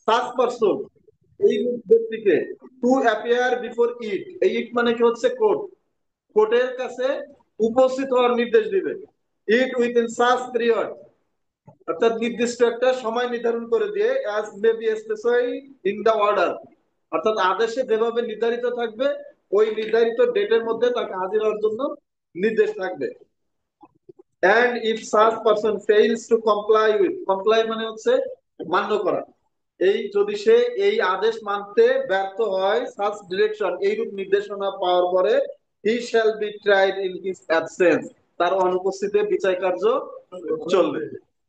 Such person এই ব্যক্তিকে to appear before it, এই ইট মানে কি হচ্ছে কোর্ট, কোর্টের কাছে উপস্থিত হওয়ার নির্দেশ দিবে। ইট উইথিন সাচ পিরিয়ড, অর্থাৎ নির্দিষ্ট একটা সময় নির্ধারণ করে দিয়ে, as may be specified in the order, অর্থাৎ আদেশে যেভাবে নির্ধারিত থাকবে ওই নির্ধারিত ডেটের মধ্যে তাকে হাজির হওয়ার জন্য নির্দেশ থাকবে। And if such person fails to comply with, comply মানে হচ্ছে মান্য করা, এই যদি সে এই আদেশ মানতে ব্যর্থ হয়, সাচ ডিরেকশন এইরূপ নির্দেশনা পাওয়ার পরে, he shall be tried in his absence, তার অনুপস্থিতিতে বিচার কার্য চলবে।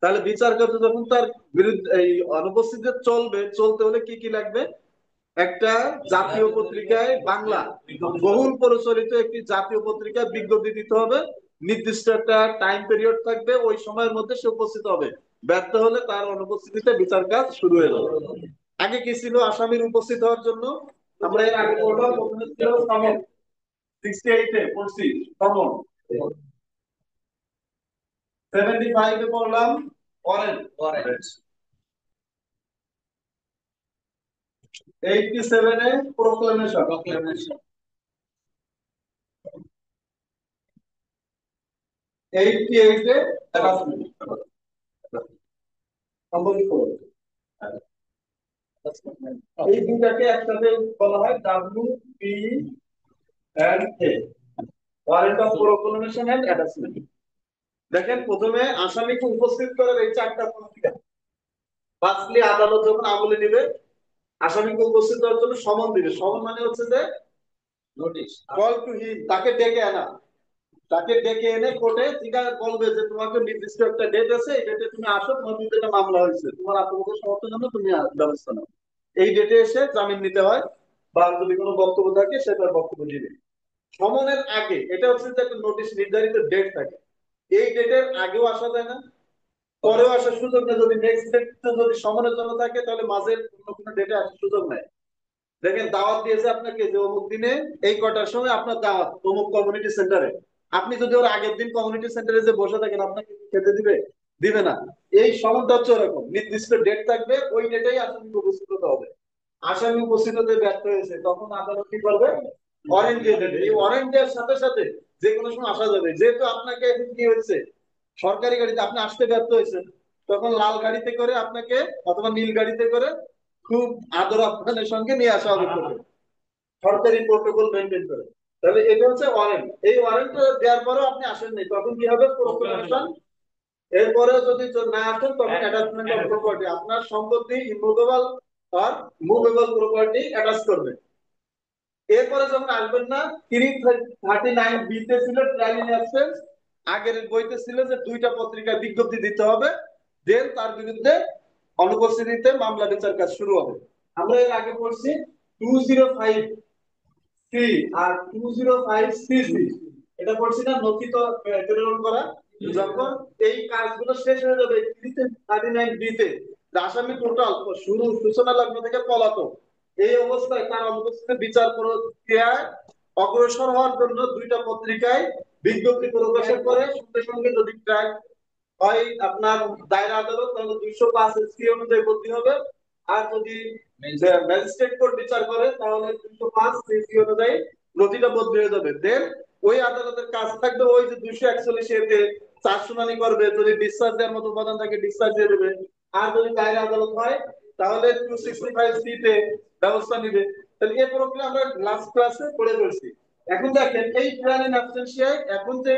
তাহলে বিচার কার্য যখন তার বিরুদ্ধে এই অনুপস্থিতিতে চলবে, চলতে হলে কি কি লাগবে? একটা জাতীয় পত্রিকায়, বাংলা বহুল প্রচলিত একটি জাতীয় পত্রিকায় বিজ্ঞপ্তি দিতে হবে, নির্দিষ্ট একটা টাইম পিরিয়ড থাকবে, ওই সময়ের মধ্যে সে উপস্থিত হবে, ব্যর্থ হলে তার অনুপস্থিতিতে বিচার কাজ শুরু হয়ে যাবে। আগে কি ছিল আসামির উপস্থিত হওয়ার জন্য? আমরা এর আগে পড়লাম, প্রথমে ছিল সমন, 68 এ পড়ছি সমন, 75 এ পড়লাম ওয়ারেন্ট, 87 এ প্রোক্লেমেশন, 88 এ হ্যারাসমেন্ট, সম্বলিত। এই দুটাকে একসাথে বলা হয় WP and A, warrant of proclamation and harassment. দেখেন, প্রথমে আসামিকে উপস্থিত করার এই চারটা প্রক্রিয়া, ফার্স্টলি আদালত যখন আমলে নেবে, আসামিকে উপস্থিত হওয়ার জন্য সমন দিবে। সমন মানে হচ্ছে যে নোটিশ, কল টু হিম, তাকে ডেকে আনা, তাকে ডেকে এনে কোর্টে জিজ্ঞাসা বলবে যে তোমাকে নির্দিষ্ট একটা ডেট আছে, এই ডেটে তুমি আসো, তোমার বিরুদ্ধে একটা মামলা হয়েছে, তোমার আত্মপক্ষের সমর্থনের জন্য তুমি ব্যবস্থা নাও। এই ডেটে এসে জামিন নিতে হয়, বা যদি কোনো বক্তব্য থাকে সেটার বক্তব্য দিবে। সমনের আগে, এটা হচ্ছে যে একটা নোটিশ, নির্ধারিত ডেট থাকে, এই ডেটের আগেও আসা যায় না, পরেও আসার সুযোগ নেই। যদি নেক্সট ডেট যদি সমনের জন্য থাকে, তাহলে মাঝে অন্য কোনো ডেটে আসার সুযোগ নেই। দেখেন, দাওয়াত দিয়েছে আপনাকে যে অমুক দিনে এই কটার সময় আপনার দাওয়াত অমুক কমিউনিটি সেন্টারে, আপনি যদি ওর আগের দিন কমিউনিটি সেন্টারে যে বসে থাকেন, আপনাকে খেতে দিবে? দিবে না। এই সমনটা হচ্ছে এরকম, নির্দিষ্ট ডেট থাকবে, ওই ডেটেই আসামি উপস্থিত হতে হবে। আসামি উপস্থিত হতে ব্যর্থ হয়েছে, তখন আদালত কি করবে? ওয়ারেন্ট দিয়ে দেবে। এই ওয়ারেন্ট দেওয়ার সাথে সাথে যে কোনো সময় আসা যাবে। যেহেতু আপনাকে এখন কি হয়েছে, সরকারি গাড়িতে আপনি আসতে ব্যর্থ হয়েছেন, তখন লাল গাড়িতে করে আপনাকে, অথবা নীল গাড়িতে করে খুব আদর আপ্যায়নের সঙ্গে নিয়ে আসা হবে কোর্টে, সরকারি প্রোটোকল মেনটেন করে। তাহলে এটা হচ্ছে ওয়ারেন্ট। এই ওয়ারেন্ট দেওয়ার পরেও আপনি আসেননি, তখন কি হবে? প্রোক্লেমেশন। এরপরে যদি না আসেন, তখন অ্যাটাচমেন্ট অফ প্রপার্টি, আপনার সম্পত্তি ইমুভেবল আর মুভেবল প্রপার্টি অ্যাটাচ করবে। এরপরে যখন আসবেন না, 339 তে ছিল ট্রায়াল ইন অ্যাবসেন্স, আগের বইতে ছিল যে দুইটা পত্রিকায় বিজ্ঞপ্তি দিতে হবে, দেন তার বিরুদ্ধে অনুপস্থিতিতে মামলা বিচার কাজ শুরু হবে। আমরা এর আগে পড়ছি 205 সি আর 205 সিসি, এটা পড়ছি না, নথি তো প্রেরণ করা। যখন এই কাজগুলো শেষ হয়ে যাবে 339 বি তে, আসামি টোটাল শুরু সূচনা লগ্ন থেকে পলাতক, এই অবস্থায় তার অনুপস্থিতিতে বিচার প্রক্রিয়ায় অগ্রসর হওয়ার জন্য দুইটা পত্রিকায় বিজ্ঞপ্তি প্রকাশের পরে সঙ্গে সঙ্গে যদি ট্র্যাক হয় আপনার দায়রা আদালত, তাহলে 205 এসপি অনুযায়ী বদলি হবে। আর যদি ম্যাজিস্ট্রেট কোর্ট বিচার করে, তাহলে 205 সিসি অনুযায়ী নথিটা বদলি হয়ে যাবে। দেন ওই আদালতের কাজ থাকবে ওই যে 241 এতে চার শুনানি করবে, যদি ডিসচার্জ দেওয়ার মতো উপাদান থাকে ডিসচার্জ দিয়ে দেবে। আর যদি দায়রা আদালত হয়, তাহলে 265 সি তে ব্যবস্থা নিবে। তাহলে এই প্রক্রিয়া আমরা লাস্ট ক্লাসে পড়ে ফেলছি। এখন দেখেন, এই ট্রায়াল ইন অ্যাবসেন্সিয়ায় এখন যে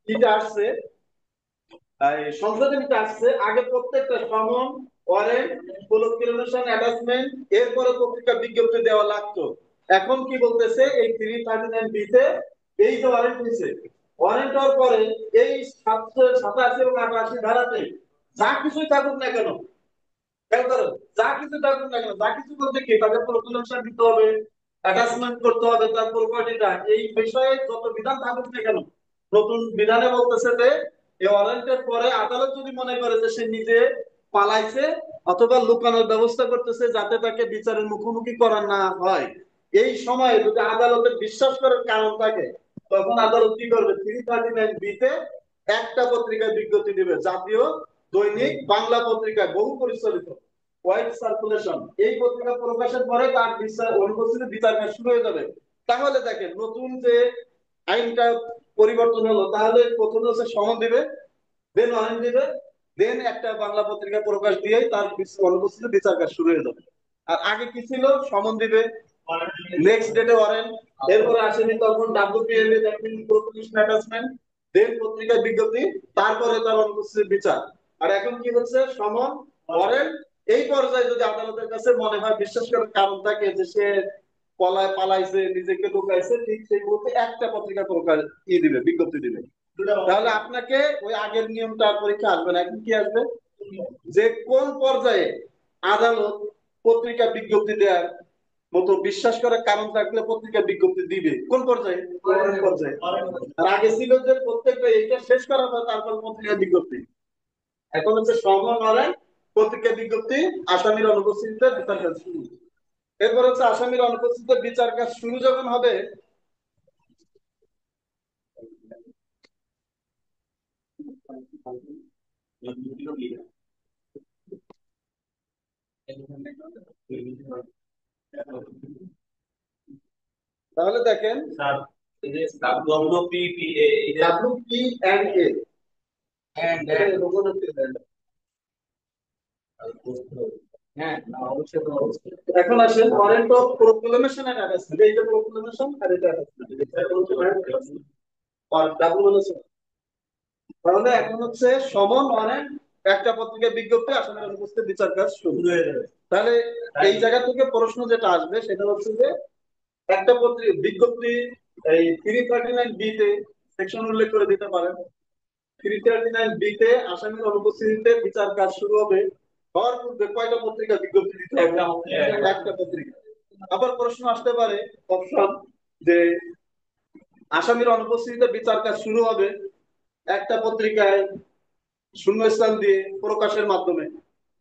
এটা আসছে, সংশোধনীতে আসছে, আগে প্রত্যেকটা সমন, ওয়ারেন্ট, প্রোক্লেমেশন, অ্যাটাচমেন্ট, এরপরে পত্রিকা বিজ্ঞপ্তি দেওয়া লাগতো। এখন কি বলতেছে, এই 339 বি তে এই যে ওয়ারেন্ট হয়েছে, ওয়ারেন্ট হওয়ার পরে এই 87 এবং 88 ধারাতে যা কিছুই থাকুক না কেন, খেয়াল করো, যা কিছু থাকুক না কেন, যা কিছু বলতে কি, তাদের প্রোক্লেমেশন দিতে হবে, অ্যাটাচমেন্ট করতে হবে তার প্রপার্টিটা, এই বিষয়ে যত বিধান থাকুক না কেন, নতুন বিধানে বলতেছে যে এই ওয়ারেন্টের পরে আদালত যদি মনে করে যে সে নিজে পালাইছে অথবা লুকানোর ব্যবস্থা করতেছে যাতে তাকে বিচারের মুখোমুখি করা না হয়, এই সময়ে যদি আদালতের বিশ্বাস করার কারণ থাকে, তখন আদালত কি করবে? 339 বি তে একটা পত্রিকায় বিজ্ঞপ্তি দিবে, জাতীয় দৈনিক বাংলা পত্রিকায়, বহু পরিচালিত, ওয়াইড সার্কুলেশন, এই পত্রিকা প্রকাশের পরে তার অনুপস্থিতি বিচার কাজ শুরু হয়ে যাবে। তাহলে দেখেন নতুন যে আইনটা পরিবর্তন হলো, তাহলে প্রথমে হচ্ছে সমন দিবে, দেন ওয়ারেন্ট দিবে, দেন একটা বাংলা পত্রিকা প্রকাশ দিয়েই তার অনুপস্থিতি বিচার কাজ শুরু হয়ে যাবে। আর আগে কি ছিল, সমন দিবে, নেক্সট ডেটে ওয়ারেন্ট, এরপরে আসেনি তখন WPL that mean proposition attachment, then পত্রিকার বিজ্ঞপ্তি, তারপরে তার অনুপস্থিতির বিচার। আর এখন কি হচ্ছে, সমন, ওয়ারেন্ট। এই পর্যায়ে যদি আদালতের কাছে মনে হয়, বিশ্বাস করার কারণ থাকে যে সে পালাইছে, নিজেকে ঢুকাইছে, ঠিক সেই মুহূর্তে একটা পত্রিকা প্রকাশ দিবে, বিজ্ঞপ্তি দিবে। তাহলে আপনাকে ওই আগের নিয়মটা পরীক্ষা আসবে না, এখন কি আসবে, যে কোন পর্যায়ে আদালত পত্রিকা বিজ্ঞপ্তি দেওয়ার মতো বিশ্বাস করার কারণ থাকলে পত্রিকা বিজ্ঞপ্তি দিবে, কোন পর্যায়ে, পর্যায়ে। আর আগে ছিল যে প্রত্যেকটা এটা শেষ করার পর তারপর পত্রিকা বিজ্ঞপ্তি। এখন হচ্ছে সমন, ওয়ারেন্ট, পত্রিকা বিজ্ঞপ্তি, আসামির অনুপস্থিতিতে বিচার কাজ শুরু। এরপর হচ্ছে আসামির অনুপস্থিতিতে বিচার কাজ শুরু যখন হবে, তাহলে দেখেন WP&A এখন আসেন warrant of proclamation and attachment, এইটা প্রোক্লেমেশন আর এটা অ্যাটাচমেন্ট, আর ডাবল বলেছে। তাহলে এখন হচ্ছে সমন, ওয়ারেন্ট, একটা পত্রিকা বিজ্ঞপ্তি, আসামির অনুপস্থিত বিচার কাজ শুরু হয়ে যাবে। তাহলে এই জায়গা থেকে প্রশ্ন যেটা আসবে সেটা হচ্ছে যে একটা পত্রিকা বিজ্ঞপ্তি এই 339 বি তে সেকশন উল্লেখ করে দিতে পারেন, 339 বি তে আসামির অনুপস্থিতিতে বিচার কাজ শুরু হবে, হওয়ার পূর্বে কয়টা পত্রিকা বিজ্ঞপ্তি দিতে হবে, একটা পত্রিকা। আবার প্রশ্ন আসতে পারে অপশন যে আসামির অনুপস্থিতিতে বিচার কাজ শুরু হবে একটা পত্রিকায় শূন্যস্থান দিয়ে প্রকাশের মাধ্যমে,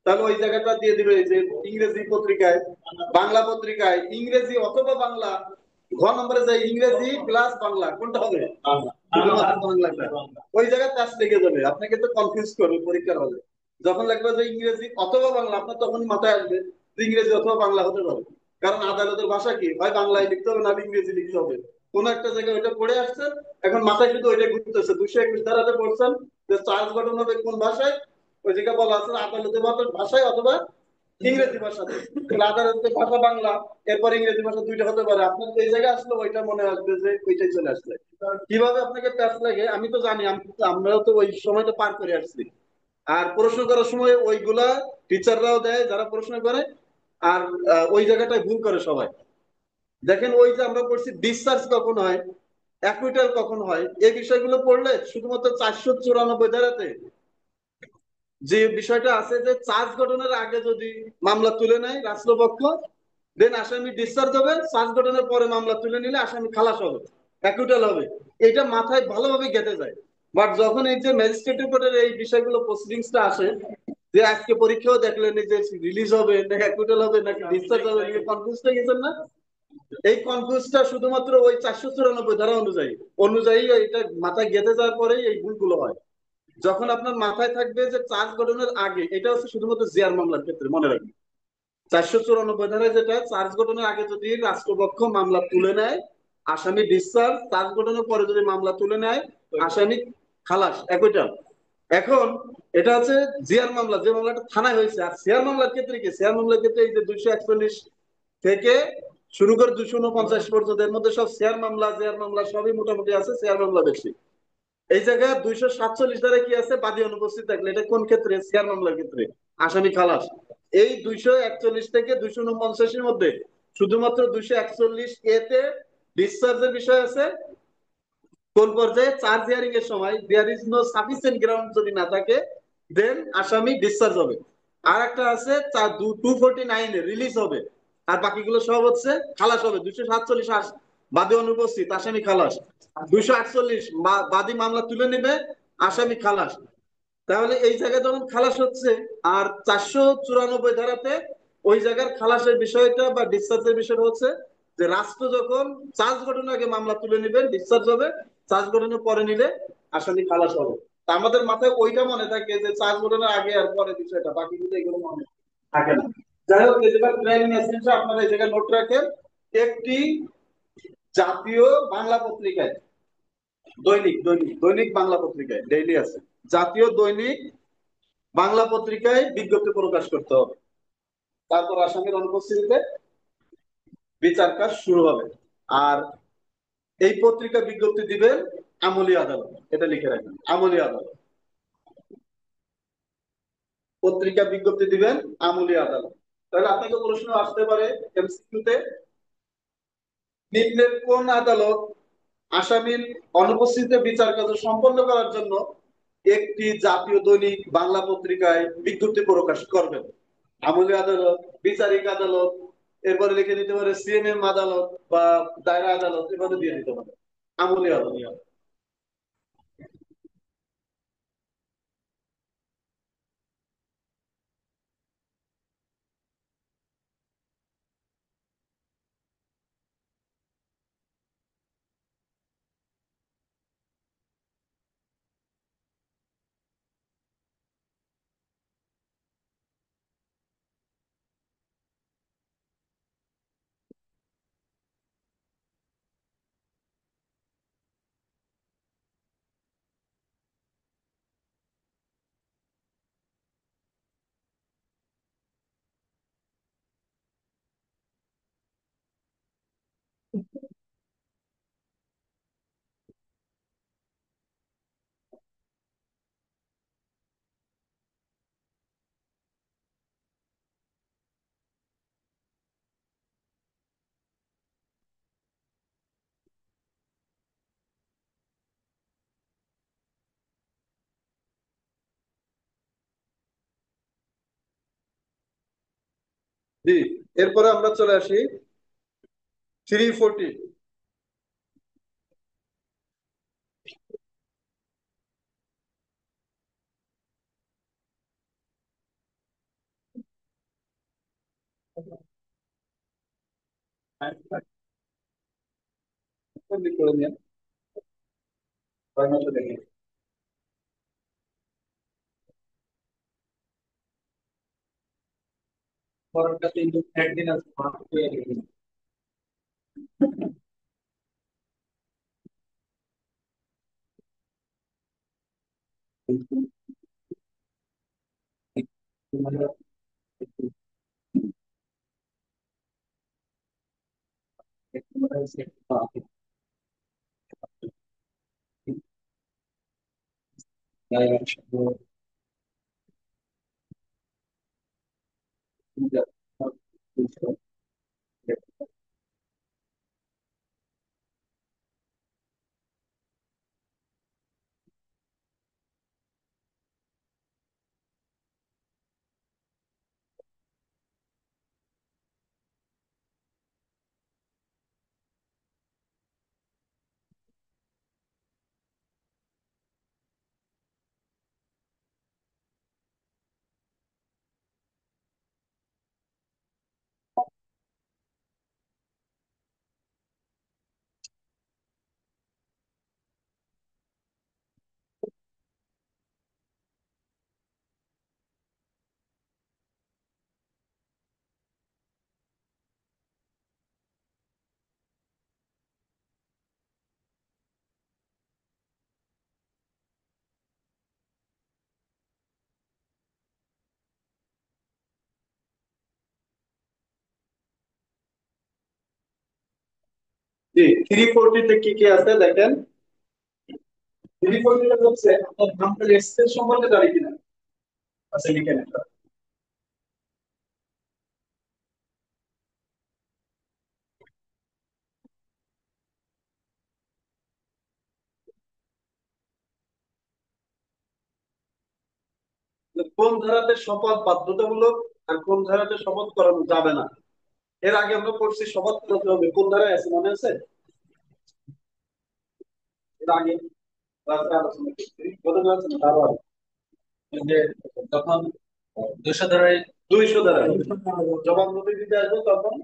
তাহলে ওই জায়গাটা দিয়ে দিবে যে ইংরেজি পত্রিকায়, বাংলা পত্রিকায় ইংরেজি অথবা বাংলা, ঘ নম্বরে যে ইংরেজি প্লাস বাংলা কোনটা হবে, বাংলাটা, ওই জায়গায় কাজ লেগে যাবে, আপনাকে তো কনফিউজ করবে পরীক্ষার হলে। যখন লাগবে যে ইংরেজি অথবা বাংলা, আপনার তখন মাথায় আসবে যে ইংরেজি অথবা বাংলা হতে পারে, কারণ আদালতের ভাষা কি, হয় বাংলায় লিখতে হবে না ইংরেজি লিখতে হবে, কোন একটা জায়গায় ওইটা পড়ে আসছে, এখন মাথায় শুধু ওইটা ঘুরতেছে। 221 ধারাতে পড়ছেন যে চার্জ গঠন হবে কোন ভাষায়, ওই জায়গায় বলা আছে আদালতের ভাষায় অথবা ইংরেজি ভাষাতে। আদালতের ভাষা বাংলা, এরপর ইংরেজি ভাষা দুইটা হতে পারে, আপনার এই জায়গায় আসলে ওইটা মনে আসবে যে ওইটাই চলে আসলে। কিভাবে আপনাকে প্যাচ লাগে আমি তো জানি, আমরাও তো ওই সময়টা পার করে আসছি। আর প্রশ্ন করার সময় ওইগুলা টিচাররাও দেয় যারা প্রশ্ন করে, আর ওই জায়গাটায় ভুল করে সবাই। দেখেন ওই যে আমরা পড়ছি ডিসচার্জ কখন হয়, অ্যাকুইটাল কখন হয়, এই বিষয়গুলো পড়লে শুধুমাত্র 494 ধারাতে যে বিষয়টা আছে যে চার্জ গঠনের আগে যদি মামলা তুলে নেয় রাষ্ট্রপক্ষ, দেন আসামি ডিসচার্জ হবে, চার্জ গঠনের পরে মামলা তুলে নিলে আসামি খালাস হবে, অ্যাকুইটাল হবে। এটা মাথায় ভালোভাবে গেঁথে যায়। বাট যখন এই যে ম্যাজিস্ট্রেট কোর্টের এই বিষয়গুলো প্রসিডিংসটা আসে, যে আজকে পরীক্ষাও দেখলেন যে রিলিজ হবে নাকি অ্যাকুইটাল হবে নাকি ডিসচার্জ হবে, কনফিউজ হয়ে গেছেন না? এই কনফিউজটা শুধুমাত্র ওই 494 ধারা অনুযায়ী অনুযায়ী এটা মাথায় গেঁথে যাওয়ার পরেই এই ভুলগুলো হয়। যখন আপনার মাথায় থাকবে যে চার্জ গঠনের আগে, এটা হচ্ছে শুধুমাত্র জিআর মামলার ক্ষেত্রে মনে রাখবেন, 494 ধারায় যেটা চার্জ গঠনের আগে যদি রাষ্ট্রপক্ষ মামলা তুলে নেয় আসামি ডিসচার্জ, চার্জ গঠনের পরে যদি মামলা তুলে নেয় আসামি খালাস, একইটা। এখন এটা হচ্ছে জিআর মামলা, যে মামলাটা থানায় হয়েছে। আর সিআর মামলার ক্ষেত্রে কি, সিআর মামলার ক্ষেত্রে এই যে 241 থেকে শুরু করে 249 পর্যন্ত, এর মধ্যে সব শেয়ার মামলা জিআর মামলা সবই মোটামুটি আছে, শেয়ার মামলা বেশি। এই জায়গায় 247 ধারা কি আছে, বাদী অনুপস্থিত থাকলে, এটা কোন ক্ষেত্রে, শেয়ার মামলার ক্ষেত্রে আসামি খালাস। এই 241 থেকে 249 এর মধ্যে শুধুমাত্র 241 এতে ডিসচার্জের বিষয় আছে, কোন পর্যায়ে, চার্জ হিয়ারিং এর সময় there is no sufficient ground যদি না থাকে, দেন আসামি ডিসচার্জ হবে। আর একটা আছে 249 এ রিলিজ হবে, আর বাকিগুলো সব হচ্ছে খালাস হবে। 247 বাদী অনুপস্থিত, আসামি খালাস। 248 বাদী মামলা তুলে নেবে, আসামি খালাস। তাহলে এই জায়গায় যখন খালাস হচ্ছে, আর 494 ধারাতে ওই জায়গার খালাসের বিষয়টা বা ডিসচার্জের বিষয়টা হচ্ছে যে রাষ্ট্র যখন চার্জ গঠনের আগে মামলা তুলে নেবেন ডিসচার্জ হবে, চার্জ গঠনের পরে নিলে আসামি খালাস হবে। তা আমাদের মাথায় ওইটা মনে থাকে যে চার্জ গঠনের আগে আর পরে বিষয়টা, বাকি কিন্তু এগুলো মনে থাকে না। যাই হোক, এই জায়গায় ট্রেনিং এসেন্সে আপনারা এই জায়গায় নোট রাখেন। একটি জাতীয় বাংলা পত্রিকায়, দৈনিক দৈনিক দৈনিক বাংলা পত্রিকায় ডেইলি আছে, জাতীয় দৈনিক বাংলা পত্রিকায় বিজ্ঞপ্তি প্রকাশ করতে হবে। তারপর আসামির অনুপস্থিতিতে বিচার কাজ শুরু হবে। আর এই পত্রিকা বিজ্ঞপ্তি দিবেন আমলি আদালত, এটা লিখে রাখবেন, আমলি আদালত। পত্রিকা বিজ্ঞপ্তি দিবেন আমলি আদালত। তাহলে আপনাকে প্রশ্ন আসতে পারে এমসিকিউতে, নিম্নের কোন আদালত আসামির অনুপস্থিতিতে বিচার কার্য সম্পন্ন করার জন্য একটি জাতীয় দৈনিক বাংলা পত্রিকায় বিজ্ঞপ্তি প্রকাশ করবেন? আমলি আদালত, বিচারিক আদালত, এরপরে লিখে দিতে পারে সিএমএম আদালত বা দায়রা আদালত, এভাবে দিয়ে দিতে পারে আমলি আদালত। জি, এরপরে আমরা চলে আসি 340। করে নিন, দেখেন। পরেরটা কিন্তু একদিন আছে, জি। 340 তে কি কি আছে দেখেন। 340 হচ্ছে আপনার নামটা এক্সেল সম্পর্কে জানি কিনা, আচ্ছা লিখেন এটা। কোন ধারাতে শপথ বাধ্যতামূলক আর কোন ধারাতে শপথ করানো যাবে না, এর আগে আমরা পড়ছি শপথ করাতে হবে, কোন ধারায় আছে মনে আছে? এর আগে ক্লাসে আলোচনা করছি, কত আছে না তারও আগে। এই যে যখন 200 ধারায়, 200 ধারায় জবানবন্দি দিতে আসবে, তখন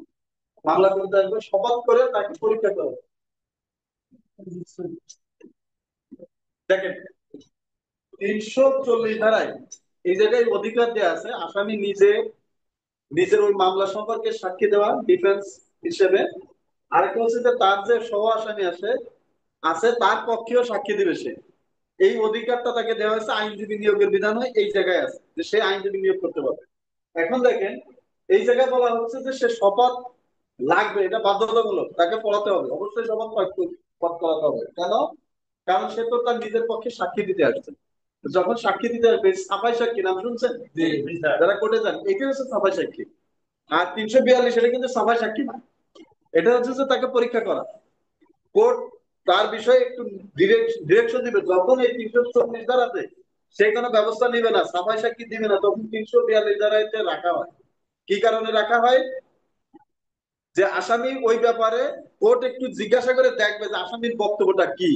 মামলা করতে আসবে, শপথ করে তাকে পরীক্ষা করবে। দেখেন 340 ধারায় এই জায়গায় অধিকার দেওয়া আছে, আসামি নিজে নিজের ওই মামলা সম্পর্কে সাক্ষী দেওয়া ডিফেন্স হিসেবে। আরেকটা হচ্ছে যে তার যে সহ আসামি আছে তার পক্ষেও সাক্ষী দিবে সে। এই অধিকারটা তাকে দেওয়া হয়েছে, আইনজীবী নিয়োগের বিধান হয় এই জায়গায় আছে যে সে আইনজীবী নিয়োগ করতে পারবে। এখন দেখেন এই জায়গায় বলা হচ্ছে যে সে শপথ লাগবে, এটা বাধ্যতামূলক, তাকে পড়াতে হবে, অবশ্যই শপথ পাঠ করাতে হবে। কেন? কারণ সে তো তার নিজের পক্ষে সাক্ষী দিতে আসছে। যখন সাক্ষী দিতে আসবে সাফাই সাক্ষী নাম শুনছেন যারা কোর্টে যান, এটি হচ্ছে সাফাই সাক্ষী। আর 342 এটা কিন্তু সাফাই সাক্ষী না, এটা হচ্ছে যে তাকে পরীক্ষা করা। কোর্ট তার বিষয়ে একটু ডিরেকশন দিবে যখন এই 344 ধারাতে সে কোনো ব্যবস্থা নিবে না, সাফাই সাক্ষী দিবে না, তখন 342 ধারাতে রাখা হয়। কি কারণে রাখা হয়? যে আসামি ওই ব্যাপারে কোর্ট একটু জিজ্ঞাসা করে দেখবে যে আসামির বক্তব্যটা কি।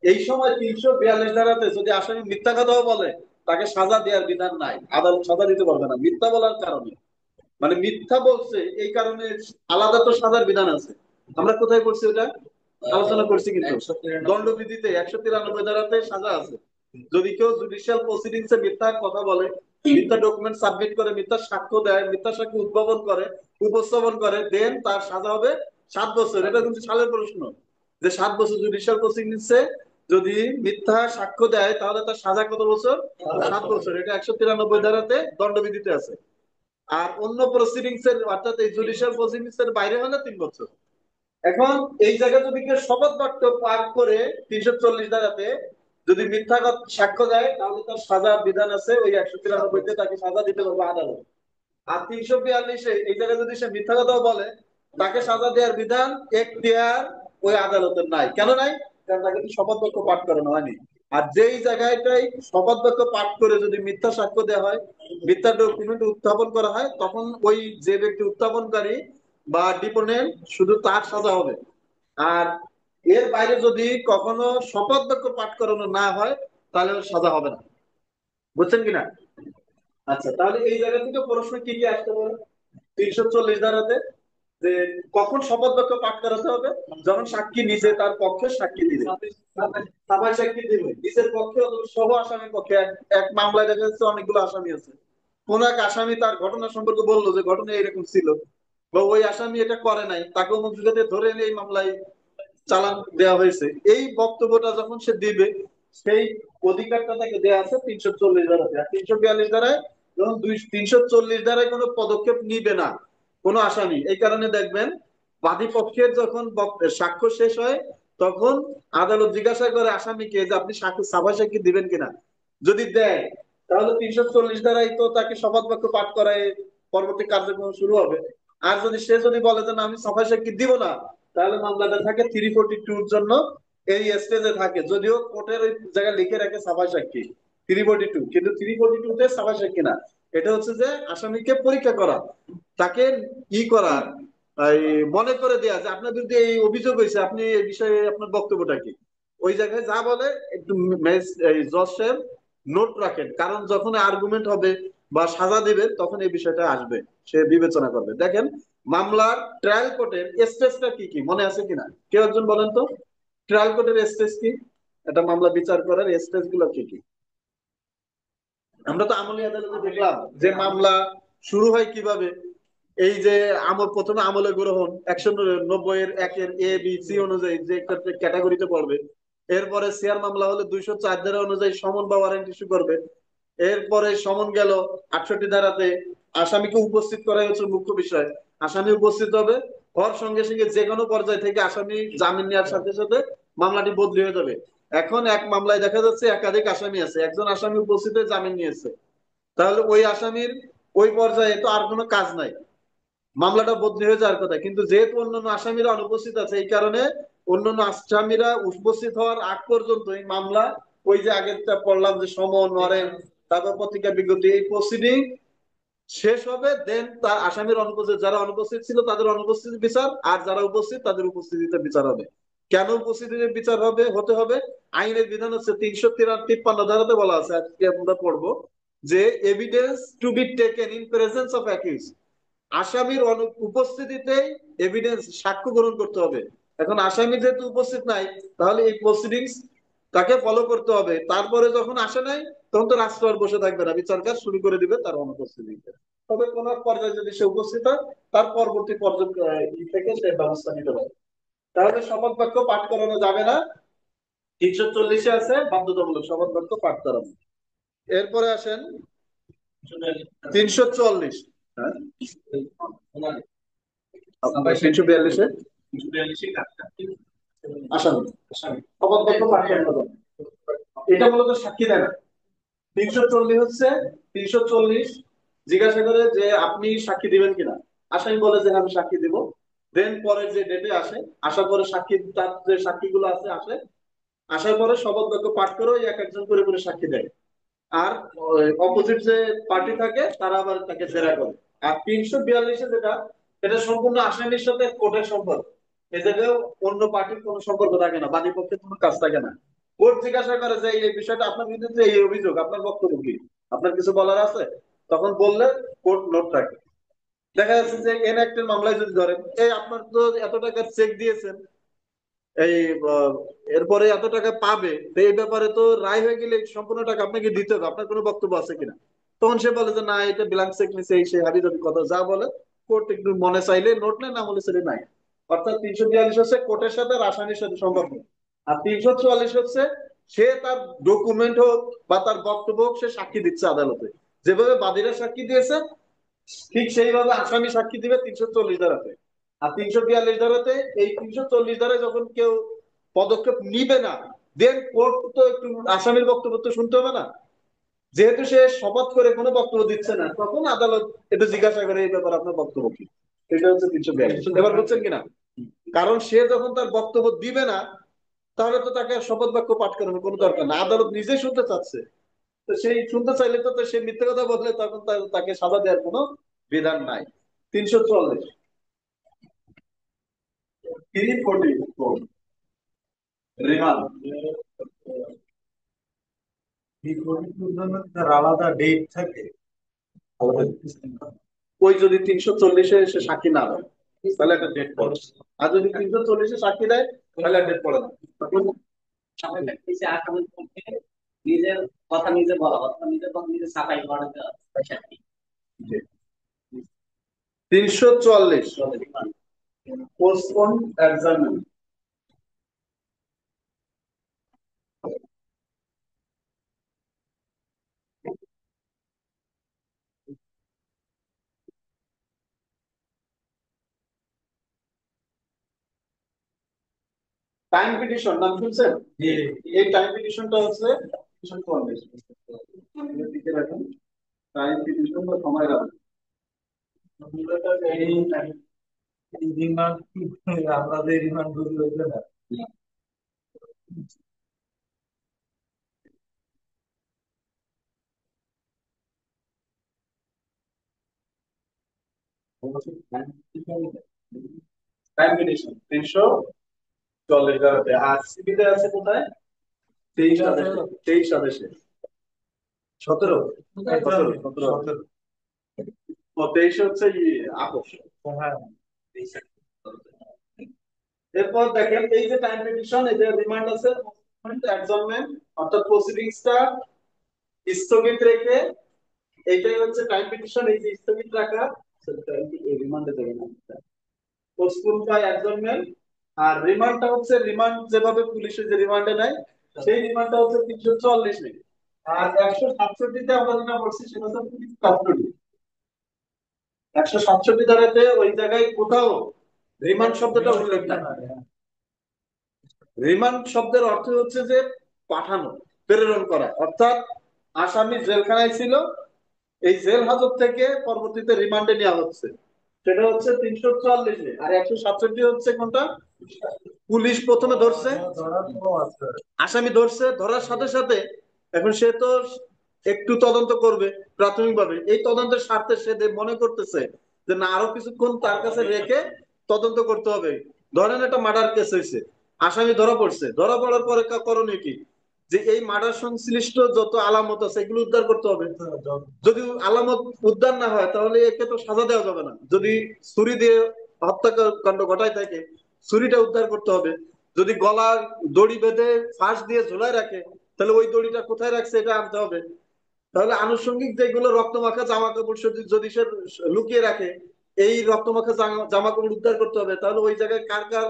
এই সময় 342 ধারাতে যদি আসামি মিথ্যা কথাও বলে তাকে সাজা দেওয়ার বিধান নাই, আদালত সাজা দিতে পারবে না মিথ্যা বলার কারণে। মানে মিথ্যা বলছে এই কারণে আলাদা তো সাজার বিধান আছে। আমরা কোথায় করছি ওটা আলোচনা করছি, কিন্তু দণ্ডবিধিতে 193 ধারাতে সাজা আছে। যদি কেউ জুডিশিয়াল প্রসিডিংসে মিথ্যা কথা বলে, মিথ্যা ডকুমেন্ট সাবমিট করে, মিথ্যা সাক্ষ্য দেয়, মিথ্যা সাক্ষ্য উপস্থাপন করে, দেন তার সাজা হবে 7 বছর। এটা কিন্তু সালের প্রশ্ন, যে 7 বছর জুডিশিয়াল প্রসিডিংসে যদি মিথ্যা সাক্ষ্য দেয় তাহলে তার সাজা কত বছর? 7 বছর। এটা 193 ধারাতে দণ্ডবিধিতে আছে। আর অন্য প্রসিডিংস এর অর্থাৎ এই জুডিশিয়াল প্রসিডিংস এর বাইরে হলে 3 বছর। এখন এই জায়গায় যদি কেউ শপথ বাক্য পাঠ করে 340 ধারাতে যদি মিথ্যা সাক্ষ্য দেয় তাহলে তার সাজা বিধান আছে ওই 193-তে, তাকে সাজা দিতে পারবে আদালত। আর 342-এ এই জায়গায় যদি সে মিথ্যা কথাও বলে তাকে সাজা দেওয়ার বিধান এখতিয়ার ওই আদালতের নাই। কেন নাই? কারণ তাকে শপথ বাক্য পাঠ করানো হয়নি। আর যেই জায়গাটাই শপথ বাক্য পাঠ করে যদি মিথ্যা সাক্ষ্য দেওয়া হয়, মিথ্যা ডকুমেন্ট উত্থাপন করা হয়, তখন ওই যে ব্যক্তি উত্থাপনকারী বা ডিপোনেন্ট শুধু তার সাজা হবে। আর এর বাইরে যদি কখনো শপথ বাক্য পাঠ করানো না হয় তাহলে ওর সাজা হবে না। বুঝছেন কিনা? আচ্ছা, তাহলে এই জায়গা থেকে প্রশ্ন কি কি আসতে পারে 340 ধারাতে? যে কখন শপথ বাক্য পাঠ করাতে হবে? যখন সাক্ষী নিজে তার পক্ষে সাক্ষী দিবে, সাফাই সাক্ষী দিবে নিজের পক্ষে অথবা সহ আসামির পক্ষে। এক মামলায় দেখা যাচ্ছে অনেকগুলো আসামি আছে, কোন এক আসামি তার ঘটনা সম্পর্কে বললো যে ঘটনা এরকম ছিল, বা ওই আসামি এটা করে নাই, তাকে অমুক জায়গাতে ধরে এনে এই মামলায় চালান দেওয়া হয়েছে, এই বক্তব্যটা যখন সে দিবে সেই অধিকারটা তাকে দেওয়া আছে 340 ধারাতে। আর 342 ধারায় যখন 340 ধারায় কোনো পদক্ষেপ নিবে না কোনো আসামি, এই কারণে দেখবেন বাদী পক্ষের যখন সাক্ষ্য শেষ হয় তখন আদালত জিজ্ঞাসা করে আসামিকে যে আপনি সাক্ষ্য সাফাই সাক্ষী দিবেন কিনা। যদি দেয় তাহলে 340 ধারায় তো তাকে শপথ বাক্য পাঠ করায় পরবর্তী কার্যক্রম শুরু হবে। আর যদি সে বলে যে না আমি সাফাই সাক্ষী দিব না, তাহলে মামলাটা থাকে 342-র জন্য এই স্টেজে থাকে, যদিও কোর্টের ওই জায়গায় লিখে রাখে সাফাই সাক্ষী 342, কিন্তু 342-তে সাফাই সাক্ষী না। এটা হচ্ছে যে আসামিকে পরীক্ষা করা, তাকে করা, এই মনে করে দেয়া যে আপনার বিরুদ্ধে এই অভিযোগ হয়েছে, আপনি এই বিষয়ে আপনার বক্তব্যটা কি। ওই জায়গায় যা বলে একটু জজ সাহেব নোট রাখেন, কারণ যখন আর্গুমেন্ট হবে বা সাজা দিবে তখন এই বিষয়টা আসবে, সে বিবেচনা করবে। দেখেন মামলার ট্রায়াল কোর্টের স্টেজটা কি কি মনে আছে কিনা কেউ একজন বলেন তো? ট্রায়াল কোর্টের স্টেজ কি, এটা মামলা বিচার করার স্টেজ গুলো কি কি? আমরা তো আমলি আদালতে দেখলাম যে মামলা শুরু হয় কিভাবে। এই যে প্রথমে আমলে গ্রহণ 190-এর 1-এর A B C অনুযায়ী যে ক্যাটাগরিতে পড়বে, এরপরে শেয়ার মামলা হলে 204 ধারা অনুযায়ী সমন বা ওয়ারেন্ট ইস্যু করবে। এরপরে সমন গেল 68 ধারাতে, আসামিকে উপস্থিত করাই হচ্ছে মুখ্য বিষয়। আসামি উপস্থিত হবে, হওয়ার সঙ্গে সঙ্গে যে কোনো পর্যায় থেকে আসামি জামিন নেওয়ার সাথে সাথে মামলাটি বদলি হয়ে যাবে। এখন এক মামলায় দেখা যাচ্ছে একাধিক আসামি আছে, একজন আসামি উপস্থিত হয়ে জামিন নিয়েছে, তাহলে ওই আসামির ওই পর্যায়ে তো আর কোনো কাজ নাই, মামলাটা বদলি হয়ে যাওয়ার কথা। কিন্তু যেহেতু অন্যান্য আসামিরা অনুপস্থিত আছে এই কারণে অন্যান্য আসামিরা উপস্থিত হওয়ার আগ পর্যন্ত এই মামলা ওই যে আগেরটা পড়লাম যে সমন ওয়ারেন্ট তারপর পত্রিকা বিজ্ঞপ্তি এই প্রসিডিং শেষ হবে, দেন তার আসামির অনুপস্থিত যারা অনুপস্থিত ছিল তাদের অনুপস্থিত বিচার, আর যারা উপস্থিত তাদের উপস্থিতিতে বিচার হবে। কেন উপস্থিতিতে বিচার হবে হতে হবে? আইনের বিধান হচ্ছে 353 ধারাতে বলা আছে, আজকে আমরা পড়বো যে evidence to be taken in presence of accused, আসামির উপস্থিতিতেই এভিডেন্স সাক্ষ্য গ্রহণ করতে হবে। এখন আসামি যেহেতু উপস্থিত নাই তাহলে এই প্রসিডিংস তাকে ফলো করতে হবে। তারপরে যখন আসে নাই তখন তো রাষ্ট্র আর বসে থাকবে না, বিচার কাজ শুরু করে দিবে তার অনুপস্থিতিতে। তবে কোন পর্যায়ে যদি সে উপস্থিত হয় তার পরবর্তী পর্যায়ে থেকে সে ব্যবস্থা নিতে পারে। তাহলে শপথ বাক্য পাঠ করানো যাবে না, 340-এ আছে বাধ্যতামূলক শপথ বাক্য পাঠ করানো। এরপরে আসেন 344। হ্যাঁ 342-এ আসামি শপথ বাক্য পাঠ করানো যাবে, এটা মূলত সাক্ষী দেয় না। 340 হচ্ছে 340 জিজ্ঞাসা করে যে আপনি সাক্ষী দিবেন কিনা, আসামি বলে যে আমি সাক্ষী দিব। দেন পরে যে ডেটে আসে, আসার পরে সাক্ষী, তার যে সাক্ষীগুলো আছে আসে, আসার পরে শপথ বাক্য পাঠ করে ওই এক একজন করে করে সাক্ষী দেয়। আর অপোজিট যে পার্টি থাকে তারা আবার তাকে জেরা করে। আর 342-এ যেটা, এটা সম্পূর্ণ আসামির সাথে কোর্টের সম্পর্ক। এই জায়গায় অন্য পার্টির কোনো সম্পর্ক থাকে না, বাদী পক্ষের কোনো কাজ থাকে না। কোর্ট জিজ্ঞাসা করে যে এই বিষয়টা আপনার বিরুদ্ধে, এই অভিযোগ, আপনার বক্তব্য কি, আপনার কিছু বলার আছে, তখন বললে কোর্ট নোট রাখে। দেখা যাচ্ছে যে এনঅ্যাক্টের মামলায় যদি ধরেন, এই আপনার তো এত টাকার চেক দিয়েছেন, এই এরপরে এত টাকা পাবে, তো এই ব্যাপারে তো রায় হয়ে গেলে সম্পূর্ণ টাকা আপনাকে দিতে হবে, আপনার কোনো বক্তব্য আছে কিনা। তখন সে বলে যে না, এটা ব্ল্যাঙ্ক চেক নিছে, এই সে হাবি জাবি কথা যা বলে, কোর্ট একটু মনে চাইলে নোট নেয়, না মনে চাইলে নাই। অর্থাৎ 342 হচ্ছে কোর্টের সাথে আর আসামির সাথে সম্পর্ক। আর 344 হচ্ছে সে তার ডকুমেন্ট হোক বা তার বক্তব্য হোক, সে সাক্ষী দিচ্ছে আদালতে, যেভাবে বাদীরা সাক্ষী দিয়েছে ঠিক সেইভাবে আসামি সাক্ষী দিবে 340 ধারাতে। আর 342 ধারাতে, এই 340 ধারায় যখন কেউ পদক্ষেপ নিবে না, দেন কোর্ট তো একটু আসামির বক্তব্য তো শুনতে হবে না। যেহেতু সে শপথ করে কোনো বক্তব্য দিচ্ছে না, তখন আদালত একটু জিজ্ঞাসা করে এই ব্যাপারে আপনার বক্তব্য কি। এটা হচ্ছে 342। এবার বুঝছেন কিনা? কারণ সে যখন তার বক্তব্য দিবে না, তাহলে তো তাকে আর শপথ বাক্য পাঠ করানোর কোনো দরকার না, আদালত নিজেই শুনতে চাচ্ছে। তো সেই শুনতে চাইলে তো সে মিথ্যে কথা বললে তখন তাকে সাজা দেওয়ার কোনো বিধান নাই। 344 344 রিমান্ড। আলাদা ডেট থাকে, ওই যদি 340-এ সে সাক্ষী না দেয় তাহলে একটা ডেট পড়ে, আর যদি 340-এ সাক্ষী দেয় তাহলে ডেট পড়ে না। আসামির পক্ষে নিজের কথা নিজে বলা, অথবা নিজের কথা নিজে সাফাই করা, 344 পোস্টপোন এক্সামিন। টাইম পিটিশন নাম শুনছেন? এই টাইম পিটিশনটা হচ্ছে টাইম পিটিশন বা সময় রাখা। আমরা যে রিমান্ড করি ওইটা না। টাইম পিটিশন 340 ধারাতে। আর সিবিতে আছে কোথায়? 23 আদেশে। 23 আদেশে 17 17 17 ও 23 হচ্ছে আপোষ। হ্যাঁ। এরপর দেখেন এই যে টাইম পিটিশন, এই যে রিমান্ড আছে, অ্যাডজর্নমেন্ট অর্থাৎ প্রসিডিংসটা স্থগিত রেখে, এইটাই হচ্ছে টাইম পিটিশন। এই যে স্থগিত রাখা রিমান্ডে দেবে না, পোস্টপোন বাই অ্যাডজর্নমেন্ট। আর রিমান্ডটা হচ্ছে, রিমান্ড যেভাবে পুলিশের যে রিমান্ডে নেয়, সেই রিমান্ডটা হচ্ছে 340 মিনিট। আর 167-তে আমরা যেটা বলছি সেটা হচ্ছে পুলিশ কাস্টডি। 167 ধারাতে ওই জায়গায় কোথাও রিমান্ড শব্দটা উল্লেখ নাই। রিমান্ড শব্দের অর্থ হচ্ছে যে পাঠানো, প্রেরণ করা। অর্থাৎ আসামি জেলখানায় ছিল, এই জেল হাজত থেকে পরবর্তীতে রিমান্ডে নেওয়া হচ্ছে, সেটা হচ্ছে 344-এ। আর 167 হচ্ছে কোনটা? পুলিশ প্রথমে ধরছে, আসামি ধরছে, ধরার সাথে সাথে এখন সে তো একটু তদন্ত করবে প্রাথমিকভাবে, এই তদন্তের স্বার্থে সে মনে করতেছে যে না, আরো কিছুক্ষণ তার কাছে রেখে তদন্ত করতে হবে। ধরেন একটা মার্ডার কেস হয়েছে, আসামি ধরা পড়ছে, ধরা পড়ার পরে করণীয় কি? যে এই মার্ডার সংশ্লিষ্ট যত আলামত আছে এগুলো উদ্ধার করতে হবে। যদি আলামত উদ্ধার না হয় তাহলে একে তো সাজা দেওয়া যাবে না। যদি ছুরি দিয়ে হত্যাকাণ্ড ঘটায় থাকে, ছুরিটা উদ্ধার করতে হবে। যদি গলা দড়ি বেঁধে ফাঁস দিয়ে ঝোলায় রাখে, তাহলে ওই দড়িটা কোথায় রাখছে এটা আনতে হবে। তাহলে আনুষঙ্গিক যেগুলো রক্তমাখা জামা কাপড় যদি সে লুকিয়ে রাখে, এই রক্তমাখা জামা কাপড় উদ্ধার করতে হবে, তাহলে ওই জায়গায় কার কার